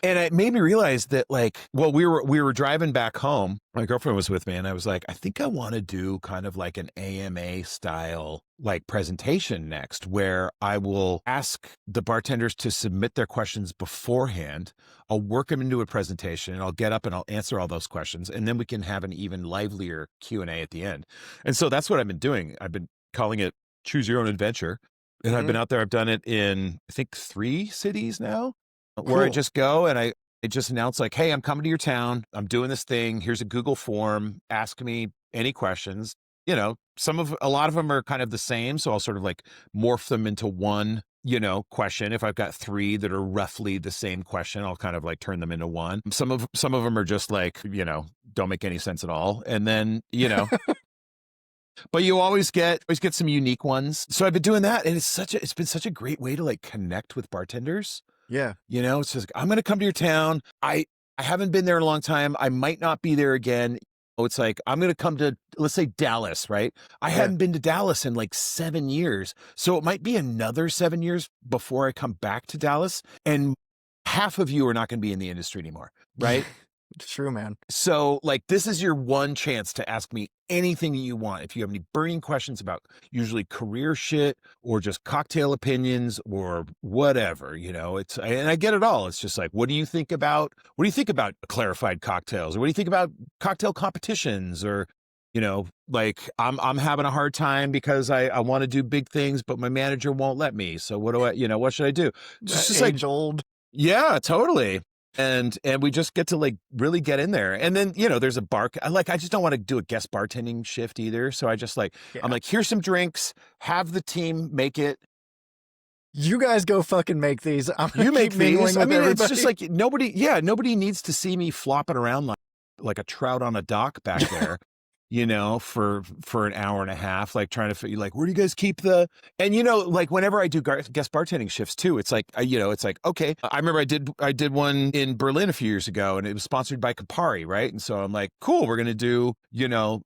And it made me realize that, like, well, we were driving back home. My girlfriend was with me, and I was like, I think I want to do kind of like an AMA style like presentation next, where I will ask the bartenders to submit their questions beforehand. I'll work them into a presentation, and I'll get up and I'll answer all those questions, and then we can have an even livelier Q&A at the end. And so that's what I've been doing. I've been calling it Choose Your Own Adventure. And I've been out there. I've done it in, I think, 3 cities now, where I just go and I just announce, like, hey, I'm coming to your town. I'm doing this thing. Here's a Google form. Ask me any questions. A lot of them are kind of the same. So I'll sort of like morph them into one, question. If I've got 3 that are roughly the same question, I'll kind of like turn them into one. Some of them are just like, don't make any sense at all. And then, but you always get some unique ones. So I've been doing that, and it's been such a great way to like connect with bartenders. Yeah. It's just, I'm going to come to your town. I haven't been there in a long time. I might not be there again. It's like, I'm going to come to, let's say, Dallas, right? I hadn't been to Dallas in like 7 years. So it might be another 7 years before I come back to Dallas. And half of you are not going to be in the industry anymore, right? It's true, man. So, like, this is your one chance to ask me anything you want. If you have any burning questions about usually career shit or just cocktail opinions or whatever, and I get it all. It's just like, what do you think about clarified cocktails? Or what do you think about cocktail competitions? Or, like, I'm having a hard time because I want to do big things, but my manager won't let me. So what what should I do? Just age old. Yeah, totally. And we just get to like really get in there. And then, there's a I just don't want to do a guest bartending shift either. So I just like, I'm like, here's some drinks, have the team make it. You guys go fucking make these. You make these. I mean, everybody. It's just like nobody needs to see me flopping around like a trout on a dock back there. For an hour and a half, like trying to figure, like, where do you guys keep and like whenever I do guest bartending shifts too, it's like, it's like, okay, I remember I did one in Berlin a few years ago, and it was sponsored by Campari, right? And so I'm like, cool, we're going to do,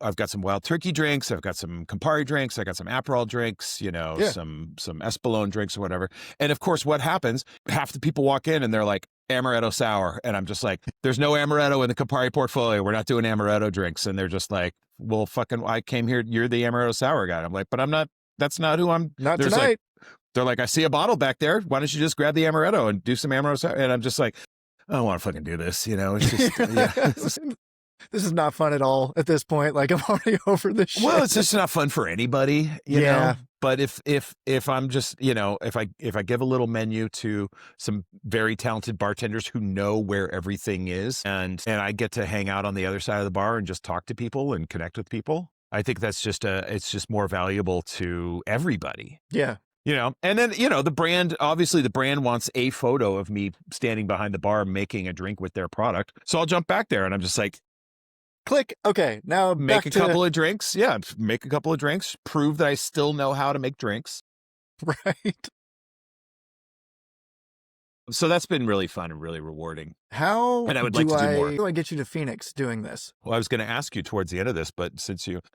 I've got some wild turkey drinks. I've got some Campari drinks. I got some Aperol drinks, some Espolòn drinks or whatever. And of course, what happens, half the people walk in and they're like, Amaretto sour. And I'm just like, there's no Amaretto in the Campari portfolio. We're not doing Amaretto drinks. And they're just like, well, fucking, I came here. You're the Amaretto sour guy. I'm like, but I'm not That's not who I'm. Not There's tonight. they're like, I see a bottle back there. Why don't you just grab the amaretto and do some amaretto? And I'm just like, I don't want to fucking do this. It's just, yeah. This is not fun at all at this point. Like, I'm already over this shit. Well, it's just not fun for anybody, you know. But if I'm just, if I give a little menu to some very talented bartenders who know where everything is, and I get to hang out on the other side of the bar and just talk to people and connect with people, I think that's it's just more valuable to everybody. Yeah. And then, the brand wants a photo of me standing behind the bar making a drink with their product. So I'll jump back there and I'm just like, click. Okay. Now make a couple of drinks. Yeah. Make a couple of drinks. Prove that I still know how to make drinks. Right. So that's been really fun and really rewarding. And I would like to do more. How do I get you to Phoenix doing this? Well, I was going to ask you towards the end of this, but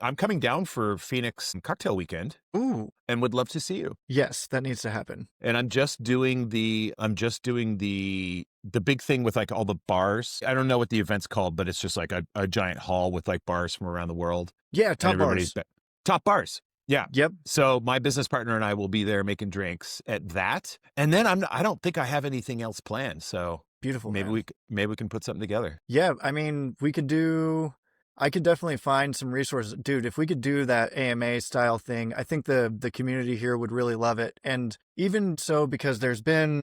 I'm coming down for Phoenix cocktail weekend. Ooh. And would love to see you. Yes, that needs to happen. And I'm just doing the big thing with like all the bars. I don't know what the event's called, but it's just like a giant hall with like bars from around the world. Yeah, top bars. Top bars. Yeah. Yep. So my business partner and I will be there making drinks at that. And then I don't think I have anything else planned. So beautiful. Maybe we can put something together. Yeah. I mean, I could definitely find some resources. Dude, if we could do that AMA style thing, I think the community here would really love it. And even so, because there's been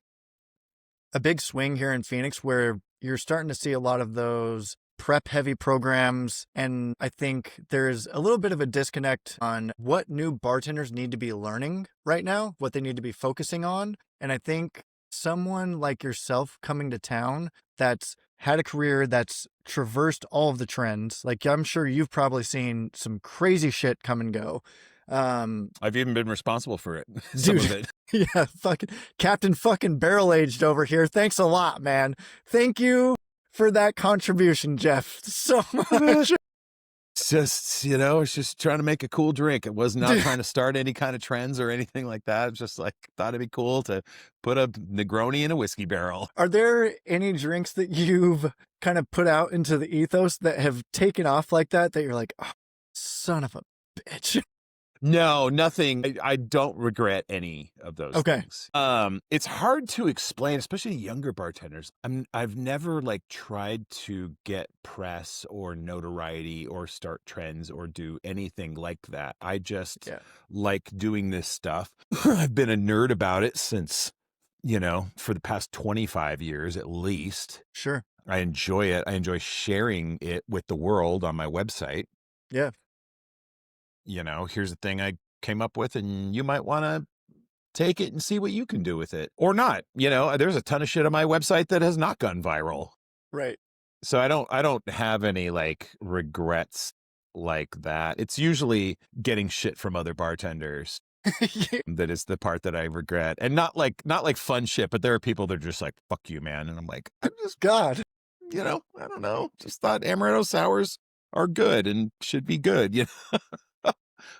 a big swing here in Phoenix where you're starting to see a lot of those prep heavy programs. And I think there's a little bit of a disconnect on what new bartenders need to be learning right now, what they need to be focusing on. And I think someone like yourself coming to town that's had a career that's traversed all of the trends. Like, I'm sure you've probably seen some crazy shit come and go. I've even been responsible for it. Some of it. Yeah. Fucking Captain fucking barrel aged over here. Thanks a lot, man. Thank you for that contribution, Jeff, so much. It's just, it's just trying to make a cool drink. It was not trying to start any kind of trends or anything like that. It's just like, thought it'd be cool to put a Negroni in a whiskey barrel. Are there any drinks that you've kind of put out into the ethos that have taken off like that you're like, oh, son of a bitch? No, nothing. I don't regret any of those things. It's hard to explain, especially younger bartenders. I've never tried to get press or notoriety or start trends or do anything like that. I just like doing this stuff. I've been a nerd about it since, for the past 25 years at least. Sure. I enjoy it. I enjoy sharing it with the world on my website. Yeah. Here's the thing I came up with, and you might want to take it and see what you can do with it or not. There's a ton of shit on my website that has not gone viral. Right. So I don't have any regrets like that. It's usually getting shit from other bartenders. That is the part that I regret. And not like fun shit, but there are people that are just like, fuck you, man. And I'm like, I just, God, I don't know. Just thought amaretto sours are good and should be good,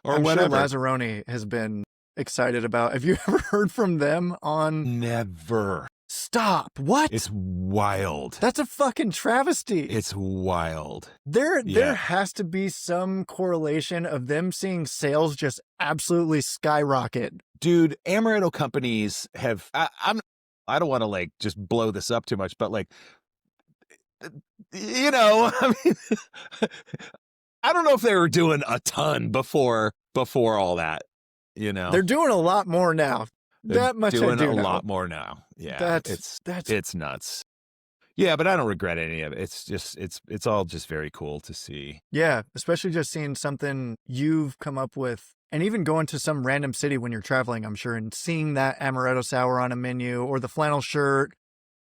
Or I'm whatever. sure Lazzaroni has been excited about. Have you ever heard from them on? Never. Stop. What? It's wild. That's a fucking travesty. It's wild. There has to be some correlation of them seeing sales just absolutely skyrocket. Dude, amaretto companies have. I don't want to just blow this up too much, but I mean. I don't know if they were doing a ton before all that, They're doing a lot more now. That much I do know. Doing a lot more now. Yeah. It's nuts. Yeah, but I don't regret any of it. It's just it's all just very cool to see. Yeah, especially just seeing something you've come up with, and even going to some random city when you're traveling, I'm sure, and seeing that amaretto sour on a menu or the flannel shirt.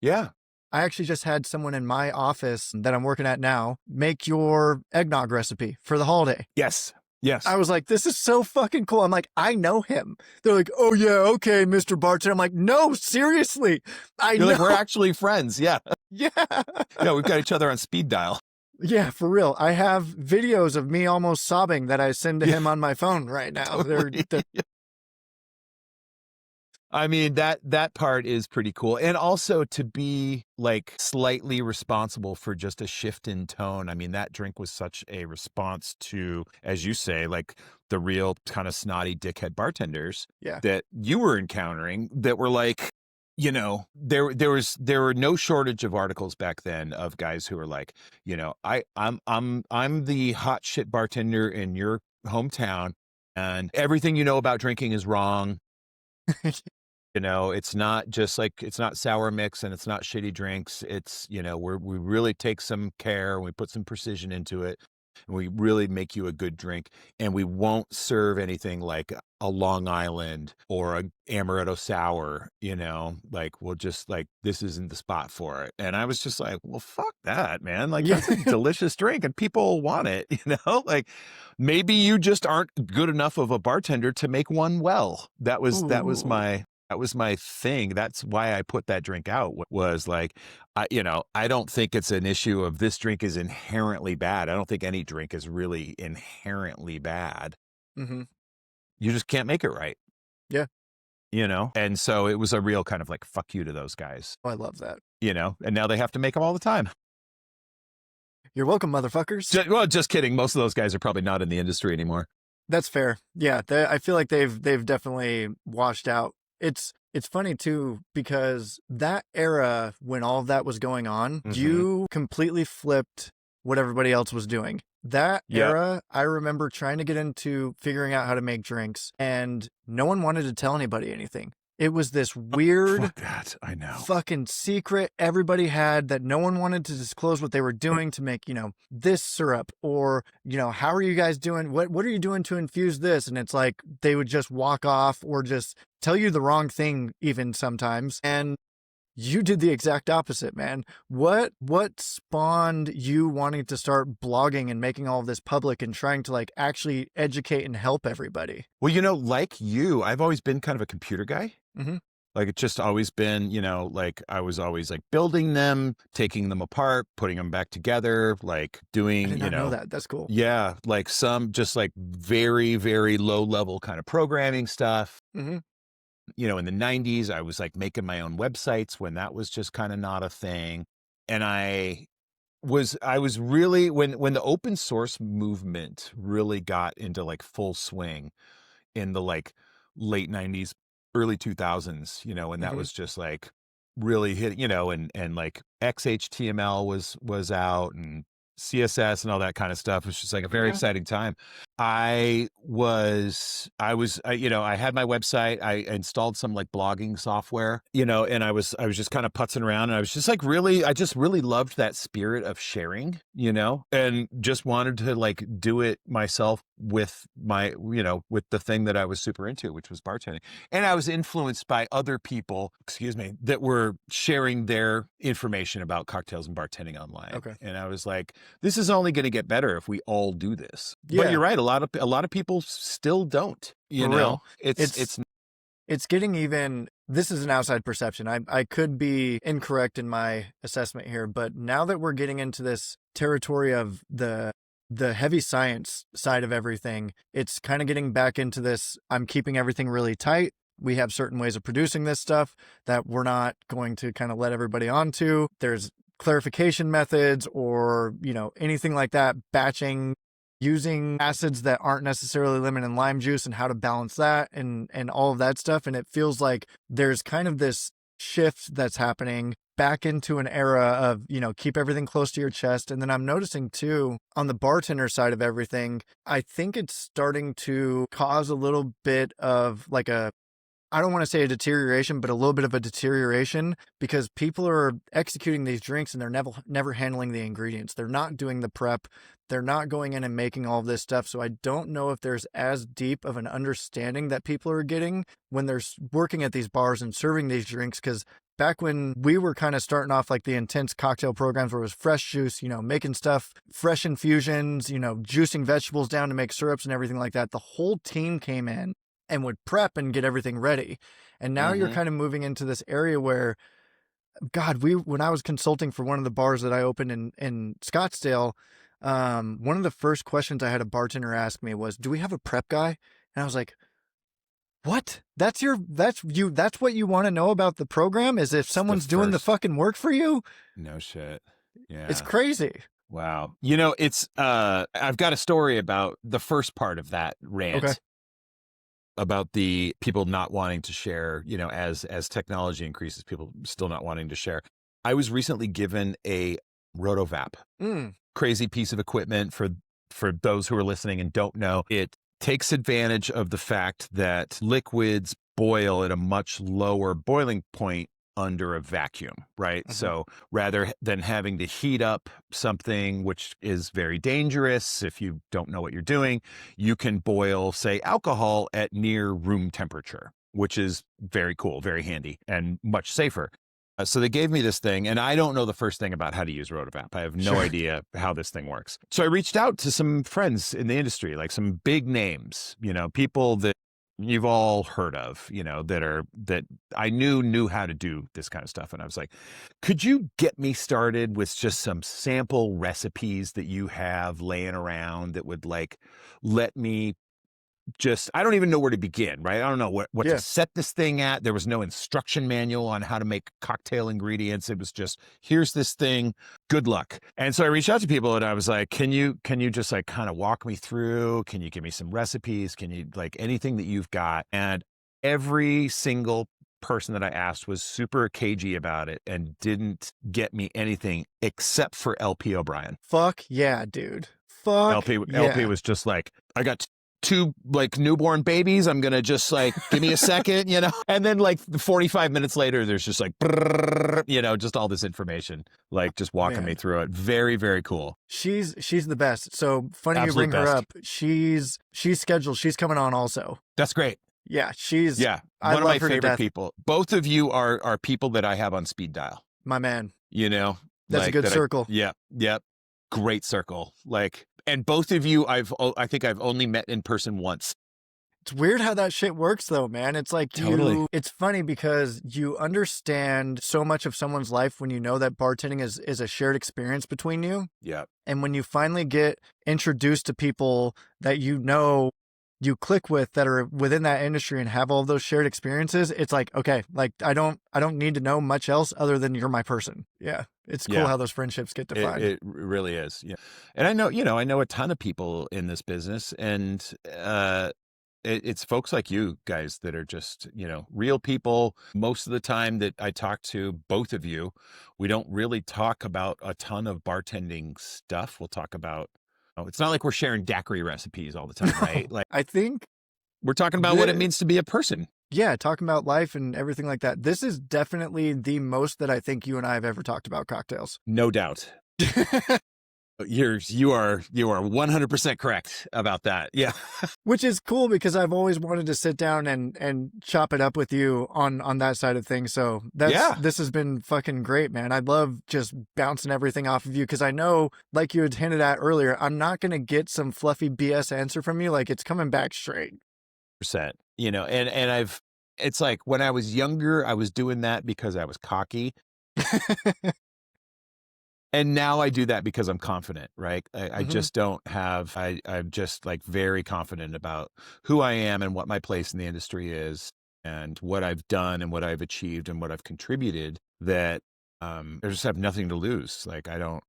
Yeah. I actually just had someone in my office that I'm working at now make your eggnog recipe for the holiday. Yes. I was like, this is so fucking cool. I'm like, I know him. They're like, oh yeah, okay, Mr. Bartender. I'm like, no, seriously. You're like, we're actually friends. Yeah. Yeah. Yeah, we've got each other on speed dial. Yeah, for real. I have videos of me almost sobbing that I send to him on my phone right now. Totally. I mean, that part is pretty cool. And also to be like slightly responsible for just a shift in tone. I mean, that drink was such a response to, as you say, like the real kind of snotty dickhead bartenders Yeah. that you were encountering that were like, you know, there were no shortage of articles back then of guys who were like, you know, I'm the hot shit bartender in your hometown, and everything you know about drinking is wrong. You know, it's not just like, it's not sour mix and it's not shitty drinks. It's, you know, we really take some care and we put some precision into it and we really make you a good drink. And we won't serve anything like a Long Island or a Amaretto sour, you know, like we'll just like, this isn't the spot for it. And I was just like, well, fuck that, man. Like Yeah. that's a delicious drink and people want it, you know, like maybe you just aren't good enough of a bartender to make one well. Ooh. That was my thing. That's why I put that drink out, was like, you know, I don't think it's an issue of this drink is inherently bad. I don't think any drink is really inherently bad. Mm-hmm. You just can't make it right, Yeah. you know? And so it was a real kind of like, fuck you to those guys, Oh, I love that. you know? And now they have to make them all the time. You're welcome, motherfuckers. Well, just kidding. Most of those guys are probably not in the industry anymore. That's fair. Yeah, I feel like they've definitely washed out. It's funny too because that era when all of that was going on, you completely flipped what everybody else was doing. That Yep. era, I remember trying to get into figuring out how to make drinks, and no one wanted to tell anybody anything. It was this weird Fuck that. I know. fucking secret everybody had that no one wanted to disclose what they were doing to make, you know, this syrup, or, you know, how are you guys doing? What are you doing to infuse this? And it's like they would just walk off or just tell you the wrong thing even sometimes. And you did the exact opposite, man. What spawned you wanting to start blogging and making all of this public and trying to like actually educate and help everybody? Well, you know, like you, I've always been kind of a computer guy. Mm-hmm. Like it's just always been, you know, like I was always like building them, taking them apart, putting them back together, like I doing, did you not know know, that. That's cool. yeah, like some just like very, very low level kind of programming stuff. Mm-hmm. You know, in the 90s, I was like making my own websites when that was just kind of not a thing. And I was really, when the open source movement really got into like full swing in the like late 90s, early 2000s, you know, and that Mm-hmm. was just like really hit, you know, and like XHTML was out, and CSS and all that kind of stuff. It was just like a very Yeah. exciting time. You know, I had my website, I installed some like blogging software, you know, and I was just kind of putzing around, and I was just like I just really loved that spirit of sharing, you know, and just wanted to like do it myself with my, you know, with the thing that I was super into, which was bartending. And I was influenced by other people, excuse me, that were sharing their information about cocktails and bartending online. Okay. And I was like, this is only going to get better if we all do this. But Yeah. you're right. A lot of people still don't, you For know, real. it's It's getting even, this is an outside perception. I could be incorrect in my assessment here, but now that we're getting into this territory of the heavy science side of everything, it's kind of getting back into this, I'm keeping everything really tight. We have certain ways of producing this stuff that we're not going to kind of let everybody onto. There's clarification methods or, you know, anything like that, batching, using acids that aren't necessarily lemon and lime juice and how to balance that and all of that stuff. And it feels like there's kind of this shift that's happening back into an era of, you know, keep everything close to your chest. And then I'm noticing too, on the bartender side of everything, I think it's starting to cause a little bit of like I don't want to say a deterioration, but a little bit of a deterioration because people are executing these drinks and they're never handling the ingredients. They're not doing the prep. They're not going in and making all of this stuff. So I don't know if there's as deep of an understanding that people are getting when they're working at these bars and serving these drinks. Because back when we were kind of starting off like the intense cocktail programs where it was fresh juice, you know, making stuff, fresh infusions, you know, juicing vegetables down to make syrups and everything like that, the whole team came in and would prep and get everything ready. And now you're kind of moving into this area where, God, when I was consulting for one of the bars that I opened in Scottsdale, one of the first questions I had a bartender ask me was, do we have a prep guy? And I was like, What? That's what you want to know about the program, is if someone's doing the fucking work for you? No shit. Yeah. It's crazy. Wow. You know, it's I've got a story about the first part of that rant. Okay. About the people not wanting to share, you know, as technology increases, people still not wanting to share. I was recently given a rotovap. Crazy piece of equipment. For those who are listening and don't know, it takes advantage of the fact that liquids boil at a much lower boiling point under a vacuum, right? So rather than having to heat up something, which is very dangerous if you don't know what you're doing, you can boil, say, alcohol at near room temperature, which is very cool, very handy, and much safer. So they gave me this thing, and I don't know the first thing about how to use rotovap. I have no idea how this thing works. So I reached out to some friends in the industry, like some big names, you know, people that you've all heard of, you know, that I knew how to do this kind of stuff. And I was like, could you get me started with just some sample recipes that you have laying around that would like let me just, I don't even know where to begin, right? I don't know what to set this thing at. There was no instruction manual on how to make cocktail ingredients. It was just, here's this thing, good luck. And so I reached out to people and I was like, can you just like kind of walk me through? Can you give me some recipes? Can you like anything that you've got? And every single person that I asked was super cagey about it and didn't get me anything except for LP O'Brien. Fuck yeah, dude. Fuck LP was just like, I got two like newborn babies. I'm going to just like, give me a second, you know? And then like 45 minutes later, there's just like, you know, just all this information, like just walking me through it. Very, very cool. She's the best. So funny Absolute you bring her best. up. She's scheduled. She's coming on also. That's great. Yeah. One of my favorite people. Both of you are people that I have on speed dial. My man. You know, that's like, a good circle. Yep. Great circle. Like, and both of you, I think I've only met in person once. It's weird how that shit works though, man. It's like Totally. it's funny because you understand so much of someone's life when you know that bartending is a shared experience between you. Yeah. And when you finally get introduced to people that you know you click with that are within that industry and have all of those shared experiences, it's like, okay, like I don't need to know much else other than you're my person. Yeah. It's cool how those friendships get defined. It really is. Yeah. And I know a ton of people in this business, and it's folks like you guys that are just, you know, real people. Most of the time that I talk to both of you, we don't really talk about a ton of bartending stuff. We'll talk about, it's not like we're sharing daiquiri recipes all the time, right? Like I think we're talking about what it means to be a person. Yeah, talking about life and everything like that. This is definitely the most that I think you and I have ever talked about cocktails. No doubt. You are 100% correct about that. Yeah. Which is cool because I've always wanted to sit down and chop it up with you on that side of things. So this has been fucking great, man. I love just bouncing everything off of you because I know, like you had hinted at earlier, I'm not going to get some fluffy BS answer from you. Like it's coming back straight. You know, and it's like when I was younger, I was doing that because I was cocky. And now I do that because I'm confident, right? I just don't have, I'm just like very confident about who I am and what my place in the industry is and what I've done and what I've achieved and what I've contributed, that I just have nothing to lose. Like I don't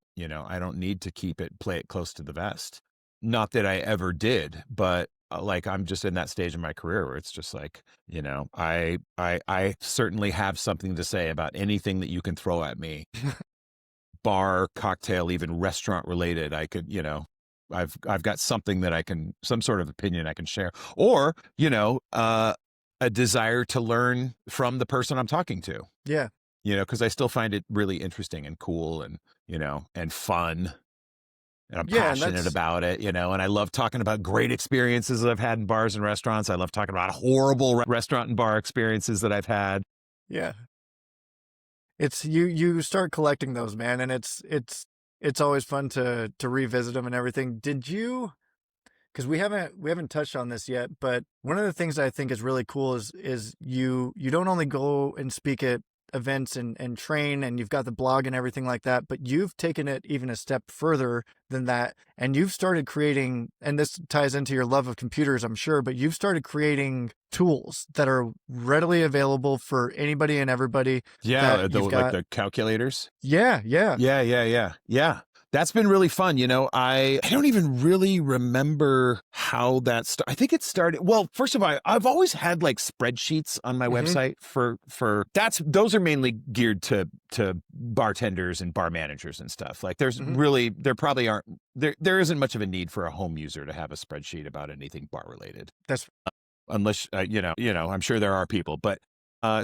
need to play it close to the vest. Not that I ever did, but like I'm just in that stage in my career where it's just like, you know, I certainly have something to say about anything that you can throw at me. Bar, cocktail, even restaurant related. I could, you know, I've got something that some sort of opinion I can share, or, you know, a desire to learn from the person I'm talking to. Yeah. You know, because I still find it really interesting and cool and, you know, and fun. And I'm passionate about it, you know, and I love talking about great experiences that I've had in bars and restaurants. I love talking about horrible restaurant and bar experiences that I've had. Yeah. It's you start collecting those, man, and it's always fun to revisit them and everything. Did you? Because we haven't touched on this yet, but one of the things I think is really cool is you don't only go and speak at events and train, and you've got the blog and everything like that, but you've taken it even a step further than that. And you've started creating, and this ties into your love of computers, I'm sure, but you've started creating tools that are readily available for anybody and everybody. Yeah, That you've like got. the calculators. Yeah. Yeah. That's been really fun. I don't even really remember how that started. I think it started. Well, first of all, I've always had like spreadsheets on my website for those are mainly geared to bartenders and bar managers and stuff. Like there probably aren't, there isn't much of a need for a home user to have a spreadsheet about anything bar related. That's Unless, I'm sure there are people, but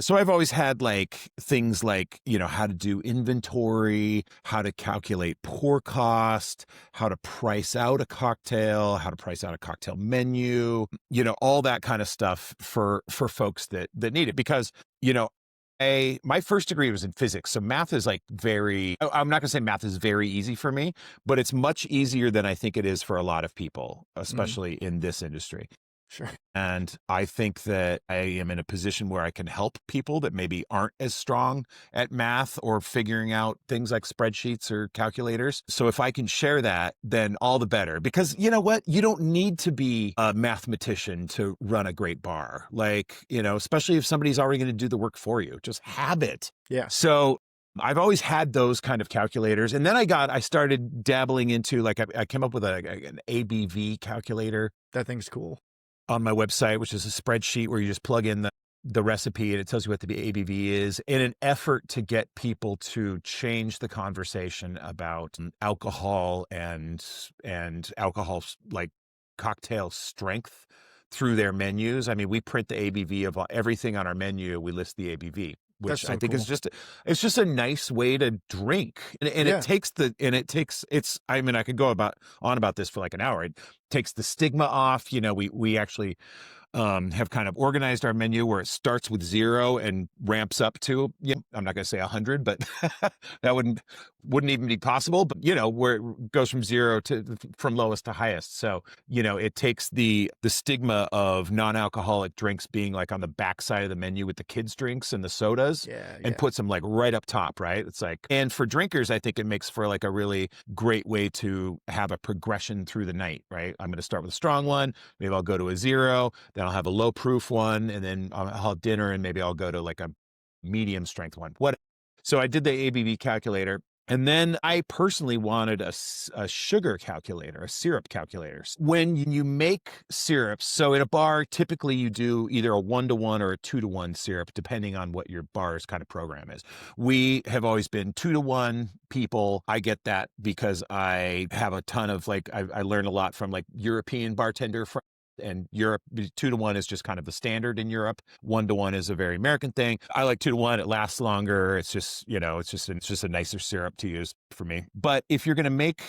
so I've always had like things like, how to do inventory, how to calculate pour cost, how to price out a cocktail, how to price out a cocktail menu, all that kind of stuff for folks that need it. Because, my first degree was in physics. So math is like I'm not gonna say math is very easy for me, but it's much easier than I think it is for a lot of people, especially in this industry. sure. And I think that I am in a position where I can help people that maybe aren't as strong at math or figuring out things like spreadsheets or calculators. So if I can share that, then all the better. Because you know what? You don't need to be a mathematician to run a great bar. Like, especially if somebody's already going to do the work for you, just have it. Yeah. So I've always had those kind of calculators. And then I started dabbling into like, I came up with an ABV calculator. That thing's cool. On my website, which is a spreadsheet where you just plug in the recipe and it tells you what the ABV is, in an effort to get people to change the conversation about alcohol and alcohol's like cocktail strength through their menus. I mean, we print the ABV of everything on our menu. We list the ABV, which So I think cool. is just a nice way to drink. And I mean, I could go on about this for like an hour. It takes the stigma off. We actually have kind of organized our menu where it starts with 0 and ramps up to, I'm not going to say 100, but that wouldn't even be possible. But, where it goes from 0 from lowest to highest. So, it takes the stigma of non-alcoholic drinks being like on the backside of the menu with the kids' drinks and the sodas and puts them like right up top, right? It's like, and for drinkers, I think it makes for like a really great way to have a progression through the night, right? I'm going to start with a strong one. Maybe I'll go to a 0. Then I'll have a low proof one, and then I'll have dinner, and maybe I'll go to like a medium strength one. So I did the ABV calculator, and then I personally wanted a sugar calculator, a syrup calculator. When you make syrups, so in a bar, typically you do either a 1-to-1 or a 2-to-1 syrup, depending on what your bar's kind of program is. We have always been 2-to-1 people. I get that because I have a ton of I learned a lot from like European bartender friends. And Europe, 2-to-1 is just kind of the standard in Europe. 1-to-1 is a very American thing. I like 2-to-1. It lasts longer. It's just, it's just a nicer syrup to use for me. But if you're going to make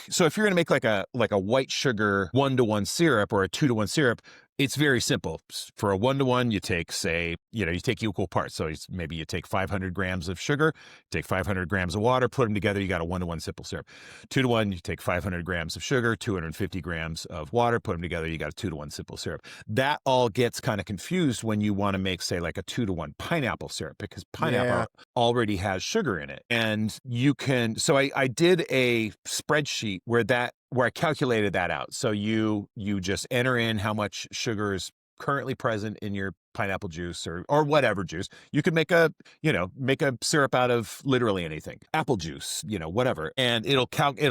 like a white sugar 1-to-1 syrup or a 2-to-1 syrup, it's very simple. For a 1-to-1, you take, say, you take equal parts. So maybe you take 500 grams of sugar, take 500 grams of water, put them together, you got a 1-to-1 simple syrup. 2-to-1, you take 500 grams of sugar, 250 grams of water, put them together, you got a 2-to-1 simple syrup. That all gets kind of confused when you want to make, say, like a 2-to-1 pineapple syrup, because pineapple already has sugar in it. And you can, so I did a spreadsheet where I calculated that out. So you just enter in how much sugar is currently present in your pineapple juice or whatever juice. You could make a syrup out of literally anything, apple juice, whatever. And it'll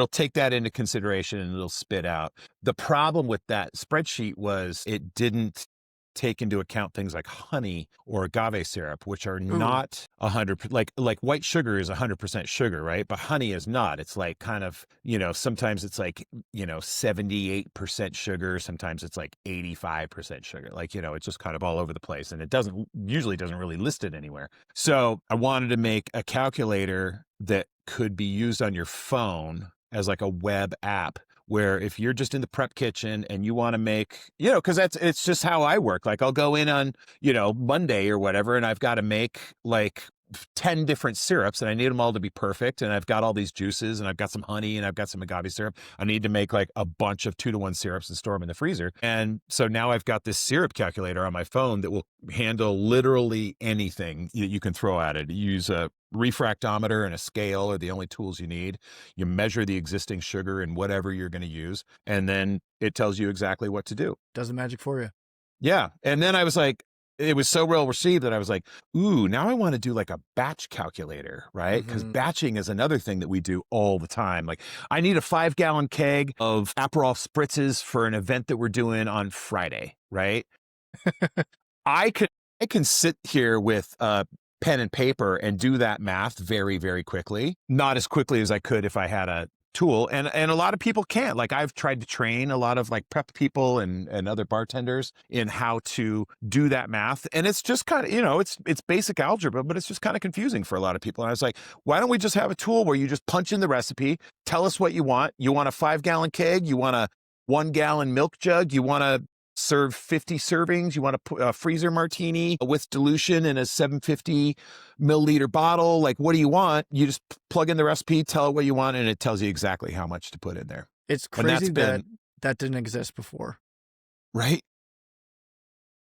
take that into consideration and it'll spit out. The problem with that spreadsheet was it didn't take into account things like honey or agave syrup, which are not 100%, like white sugar is 100% sugar, right? But honey is not. It's like kind of, sometimes it's like, 78% sugar. Sometimes it's like 85% sugar. Like, it's just kind of all over the place, and it usually doesn't really list it anywhere. So I wanted to make a calculator that could be used on your phone as like a web app, where if you're just in the prep kitchen and you want to make, because it's just how I work. Like I'll go in on, Monday or whatever, and I've got to make like 10 different syrups and I need them all to be perfect. And I've got all these juices and I've got some honey and I've got some agave syrup. I need to make like a bunch of 2-to-1 syrups and store them in the freezer. And so now I've got this syrup calculator on my phone that will handle literally anything you can throw at it. You use a refractometer and a scale are the only tools you need. You measure the existing sugar and whatever you're going to use. And then it tells you exactly what to do. Does the magic for you. Yeah. And then I was like, it was so well received that I was like, ooh, now I want to do like a batch calculator, right? Because batching is another thing that we do all the time. Like I need a 5-gallon keg of Aperol spritzes for an event that we're doing on Friday, right? I can sit here with pen and paper and do that math very, very quickly. Not as quickly as I could if I had a tool. And a lot of people can't. Like I've tried to train a lot of like prep people and other bartenders in how to do that math. And it's just kind of, it's basic algebra, but it's just kind of confusing for a lot of people. And I was like, why don't we just have a tool where you just punch in the recipe, tell us what you want. You want a 5-gallon keg? You want a 1-gallon milk jug? You want to serve 50 servings? You want to put a freezer martini with dilution in a 750 milliliter bottle? Like, what do you want? You just plug in the recipe, tell it what you want, and it tells you exactly how much to put in there. It's crazy that didn't exist before. Right?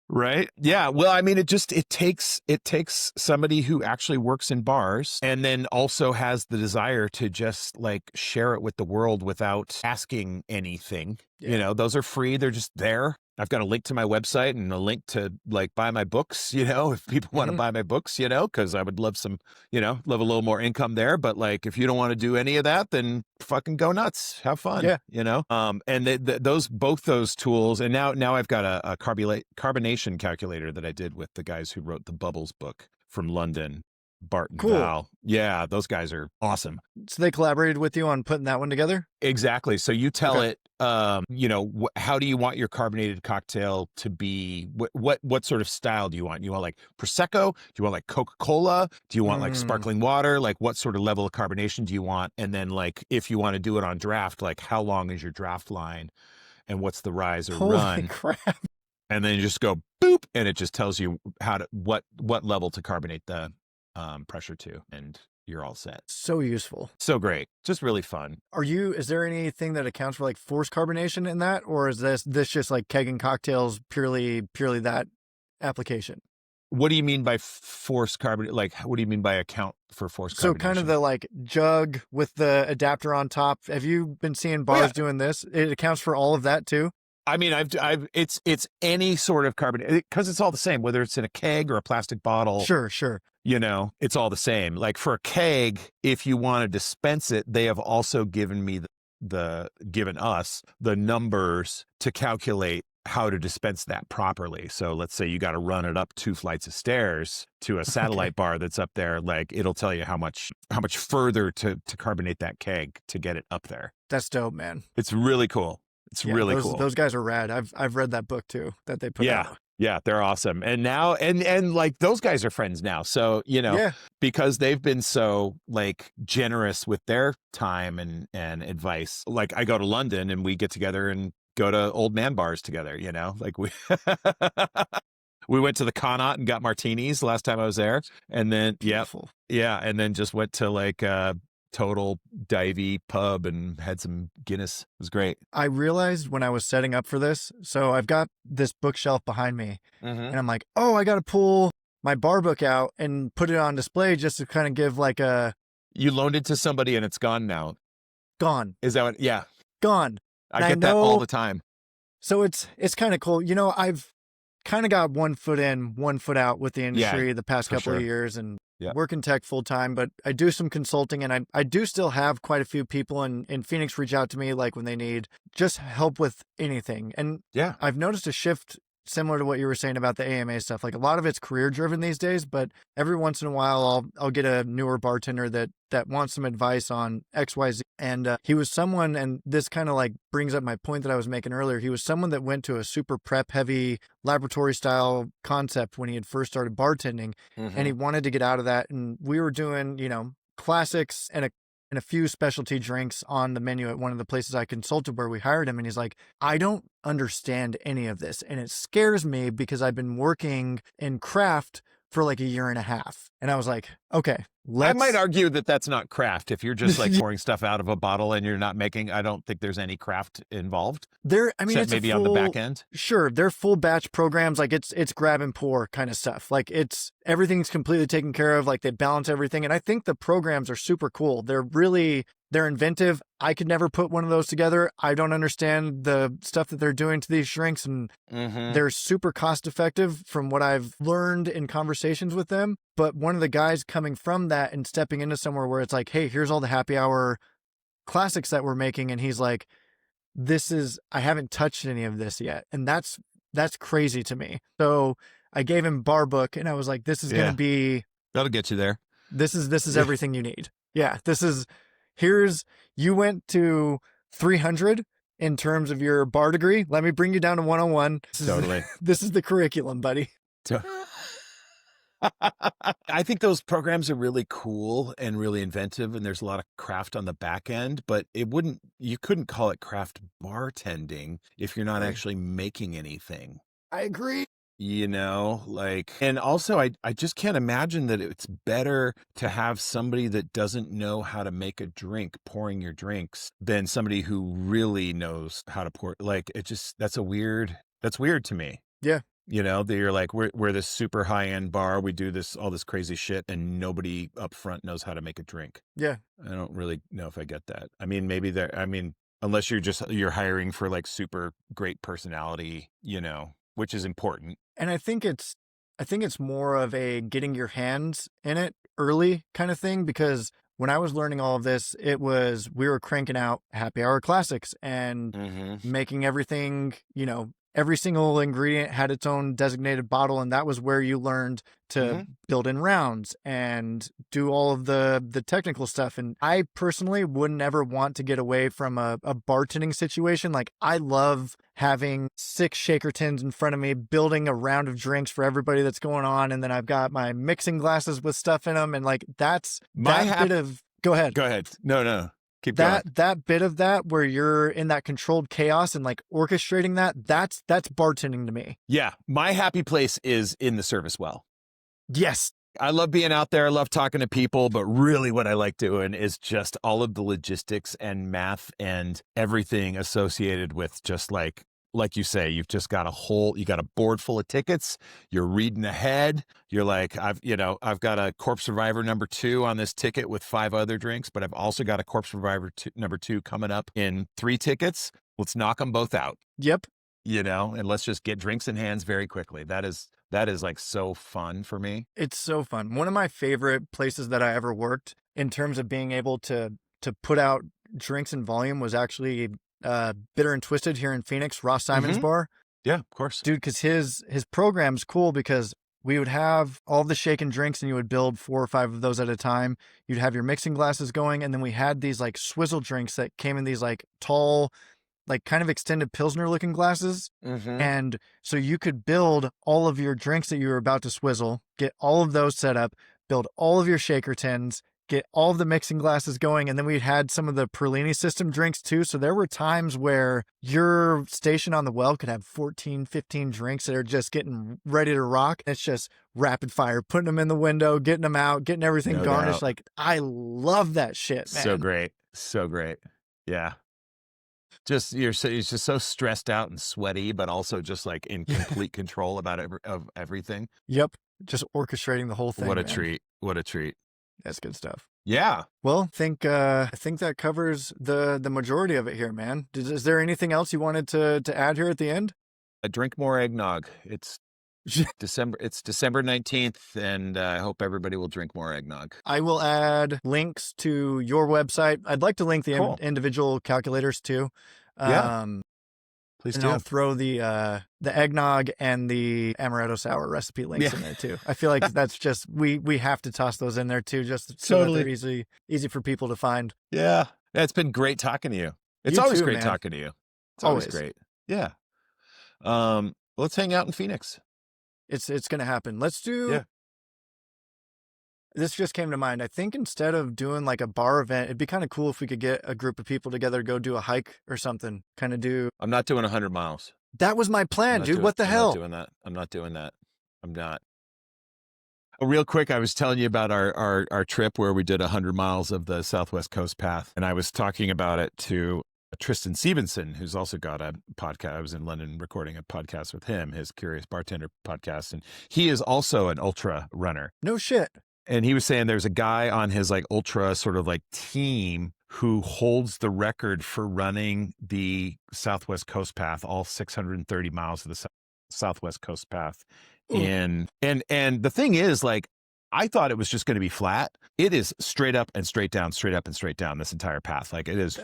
Right. Yeah. Well, I mean, it takes somebody who actually works in bars and then also has the desire to just like share it with the world without asking anything. Yeah. Those are free. They're just there. I've got a link to my website and a link to like buy my books, if people want to buy my books, because I would love some, love a little more income there. But like, if you don't want to do any of that, then fucking go nuts, have fun, and both those tools. And now I've got a carbonation calculator that I did with the guys who wrote the Bubbles book from London. Bart and Val. Yeah, those guys are awesome. So they collaborated with you on putting that one together? Exactly. So you tell it, how do you want your carbonated cocktail to be? What sort of style do you want? You want like Prosecco? Do you want like Coca-Cola? Do you want like sparkling water? Like what sort of level of carbonation do you want? And then like, if you want to do it on draft, like how long is your draft line and what's the rise or Holy run? Crap. And then you just go boop and it just tells you what level to carbonate the pressure to, and you're all set. So useful. So great. Just really fun. Is there anything that accounts for like forced carbonation in that? Or is this just like kegging cocktails purely that application? What do you mean by forced carbonation? Like, what do you mean by account for forced carbonation? So kind of the like jug with the adapter on top. Have you been seeing bars doing this? It accounts for all of that too? I mean, it's any sort of carbonate because it's all the same, whether it's in a keg or a plastic bottle. Sure. It's all the same. Like for a keg, if you want to dispense it, they have also given me given us the numbers to calculate how to dispense that properly. So let's say you got to run it up 2 flights of stairs to a satellite bar that's up there. Like it'll tell you how much further to carbonate that keg to get it up there. That's dope, man. It's really cool. It's really cool. Those guys are rad. I've read that book too that they put out. Yeah, they're awesome. And now and like those guys are friends now. So, because they've been so like generous with their time and advice. Like I go to London and we get together and go to old man bars together, like we we went to the Connaught and got martinis last time I was there. And then and then just went to like total divey pub and had some Guinness. It was great. I realized when I was setting up for this, so I've got this bookshelf behind me and I'm like, I got to pull my bar book out and put it on display just to kind of give like a... You loaned it to somebody and it's gone now. Gone. Is that what? Yeah. Gone. I get that all the time. So it's kind of cool. I've kind of got 1 foot in, 1 foot out with the industry the past couple of years and work in tech full time, but I do some consulting and I do still have quite a few people in Phoenix reach out to me like when they need just help with anything. And I've noticed a shift similar to what you were saying about the AMA stuff. Like a lot of it's career driven these days, but every once in a while I'll get a newer bartender that wants some advice on XYZ. And he was someone, and this kind of like brings up my point that I was making earlier. He was someone that went to a super prep heavy laboratory style concept when he had first started bartending, and he wanted to get out of that. And we were doing, classics and a few specialty drinks on the menu at one of the places I consulted where we hired him. And he's like, I don't understand any of this. And it scares me because I've been working in craft for like a year and a half. And I was like, okay, I might argue that that's not craft. If you're just like pouring stuff out of a bottle and you're not making, I don't think there's any craft involved. I mean, except it's maybe full, on the back end. Sure, they're full batch programs. Like it's grab and pour kind of stuff. Like everything's completely taken care of. Like they balance everything, and I think the programs are super cool. They're inventive. I could never put one of those together. I don't understand the stuff that they're doing to these drinks, and they're super cost effective from what I've learned in conversations with them. But one of the guys coming from that and stepping into somewhere where it's like, hey, here's all the happy hour classics that we're making, and he's like, I haven't touched any of this yet. And that's crazy to me. So I gave him bar book, and I was like, this is going to be, that'll get you there. This is everything you need. Yeah. You went to 300 in terms of your bar degree. Let me bring you down to 101. Totally. This is the curriculum, buddy. I think those programs are really cool and really inventive, and there's a lot of craft on the back end, but you couldn't call it craft bartending if you're not actually making anything. I agree. And also I just can't imagine that it's better to have somebody that doesn't know how to make a drink pouring your drinks than somebody who really knows how to pour. Like that's weird to me. Yeah. That you're like, we're this super high end bar. We do all this crazy shit, and nobody up front knows how to make a drink. Yeah. I don't really know if I get that. I mean, unless you're hiring for like super great personality, which is important. And I think it's more of a getting your hands in it early kind of thing, because when I was learning all of this, we were cranking out happy hour classics and making everything, every single ingredient had its own designated bottle. And that was where you learned to build in rounds and do all of the technical stuff. And I personally wouldn't ever want to get away from a bartending situation. Like I love having 6 shaker tins in front of me, building a round of drinks for everybody that's going on. And then I've got my mixing glasses with stuff in them. And like, go ahead. Go ahead. No. Keep going. That bit of that where you're in that controlled chaos and like orchestrating that's bartending to me. Yeah. My happy place is in the service well. Yes. I love being out there. I love talking to people, but really what I like doing is just all of the logistics and math and everything associated with just like you say, you've just got you got a board full of tickets. You're reading ahead. You're like, I've got a Corpse Survivor #2 on this ticket with 5 other drinks, but I've also got a Corpse Survivor #2 coming up in 3 tickets. Let's knock them both out. Yep. And let's just get drinks in hands very quickly. That is like so fun for me. It's so fun. One of my favorite places that I ever worked in terms of being able to put out drinks in volume was actually Bitter and Twisted here in Phoenix, Ross Simon's bar. Yeah, of course. Dude, because his program's cool, because we would have all the shaken drinks and you would build 4 or 5 of those at a time. You'd have your mixing glasses going, and then we had these like swizzle drinks that came in these like tall, like kind of extended Pilsner looking glasses. And so you could build all of your drinks that you were about to swizzle, get all of those set up, build all of your shaker tins, get all of the mixing glasses going. And then we had some of the Perlini system drinks too. So there were times where your station on the well could have 14, 15 drinks that are just getting ready to rock. It's just rapid fire, putting them in the window, getting them out, getting everything garnished. Like, I love that shit, man. So great. So great. Yeah. You're just so stressed out and sweaty, but also just like in complete control about everything. Yep. Just orchestrating the whole thing. What a treat. What a treat. That's good stuff. Yeah. Well, I think that covers the majority of it here, man. Is there anything else you wanted to add here at the end? Drink more eggnog. It's December 19th, and I hope everybody will drink more eggnog. I will add links to your website. I'd like to link the individual calculators too. Please do. I'll throw the eggnog and the amaretto sour recipe links in there too. I feel like that's just we have to toss those in there too, just so that they're easy for people to find. Yeah, it's been great talking to you. It's always great talking to you. It's always great. Yeah. Let's hang out in Phoenix. It's gonna happen. Let's do. Yeah. This just came to mind. I think instead of doing like a bar event, it'd be kind of cool if we could get a group of people together to go do a hike or something. Kind of do. I'm not doing 100 miles. That was my plan, dude. What the hell? I'm not doing that. I'm not. Real quick, I was telling you about our trip where we did 100 miles of the Southwest Coast Path. And I was talking about it to Tristan Stevenson, who's also got a podcast. I was in London recording a podcast with him, his Curious Bartender podcast. And he is also an ultra runner. No shit. And he was saying there's a guy on his like ultra sort of like team who holds the record for running the Southwest Coast Path, all 630 miles of the Southwest Coast Path. And the thing is, like, I thought it was just going to be flat. It is straight up and straight down, straight up and straight down this entire path. Like it is,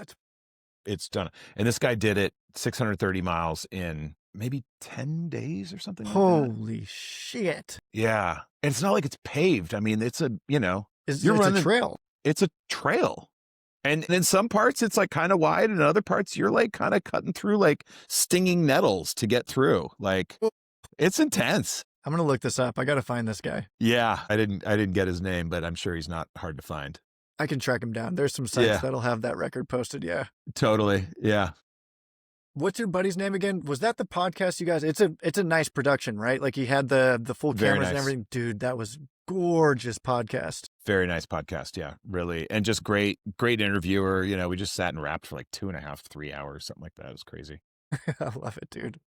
it's done. And this guy did it 630 miles in maybe 10 days or something like that. Holy shit. Yeah. And it's not like it's paved. I mean, it's a, you know, it's a trail. It's a trail. And in some parts it's like kind of wide, and in other parts you're like kind of cutting through like stinging nettles to get through. Like it's intense. I'm going to look this up. I got to find this guy. Yeah. I didn't get his name, but I'm sure he's not hard to find. I can track him down. There's some sites that'll have that record posted. Yeah. Totally. Yeah. What's your buddy's name again? Was that the podcast you guys? It's a nice production, right? Like he had the full cameras and everything. Dude, that was gorgeous podcast. Very nice podcast. Yeah, really. And just great interviewer. You know, we just sat and rapped for like 2.5, 3 hours, something like that. It was crazy. I love it, dude.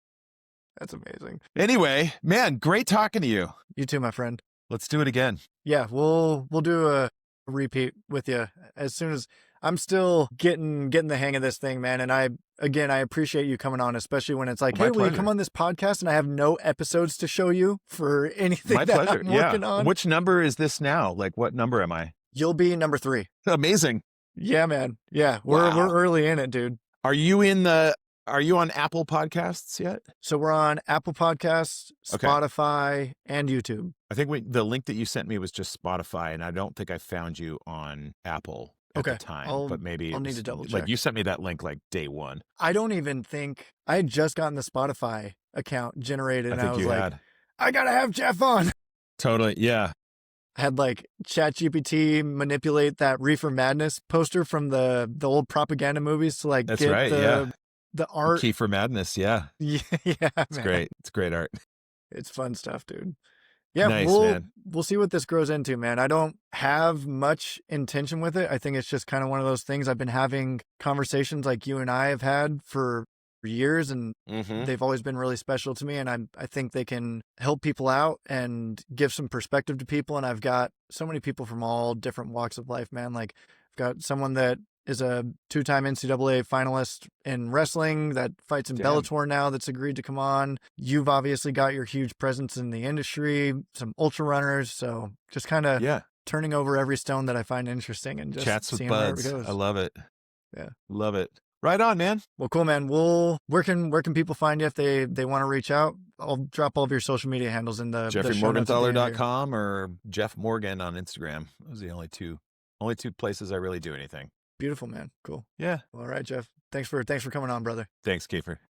That's amazing. Anyway, man, great talking to you. You too, my friend. Let's do it again. Yeah, we'll do a repeat with you as soon as I'm still getting the hang of this thing, man. And I appreciate you coming on, especially when it's like, hey, will you come on this podcast? And I have no episodes to show you for anything My that pleasure. I'm working on. Which number is this now? Like, what number am I? You'll be number 3. Amazing. Yeah, man. Yeah, we're early in it, dude. Are you on Apple Podcasts yet? So we're on Apple Podcasts, Spotify, and YouTube. I think the link that you sent me was just Spotify, and I don't think I found you on Apple at the time. But maybe I'll need to double check. Like you sent me that link like day one. I don't even think I had just gotten the Spotify account generated, and I was like, I gotta have Jeff on. Totally, yeah. I had like ChatGPT manipulate that Reefer Madness poster from the old propaganda movies to like That's get right, the art. Key for Madness, yeah. Yeah, it's great. It's great art. It's fun stuff, dude. Yeah, nice, we'll see what this grows into, man. I don't have much intention with it. I think it's just kind of one of those things. I've been having conversations like you and I have had for years, and they've always been really special to me. And I think they can help people out and give some perspective to people. And I've got so many people from all different walks of life, man. Like I've got someone that is a 2-time NCAA finalist in wrestling that fights in Bellator now that's agreed to come on. You've obviously got your huge presence in the industry, some ultra runners. So just kind of turning over every stone that I find interesting and just chats with seeing buds. where it goes. I love it. Yeah. Love it. Right on, man. Well, cool, man. Where can people find you if they want to reach out? I'll drop all of your social media handles in the JeffreyMorgenthaler.com or Jeff Morgan on Instagram. Those are the only two places I really do anything. Beautiful, man. Cool. Yeah. All right, Jeff. Thanks for coming on, brother. Thanks, Kiefer.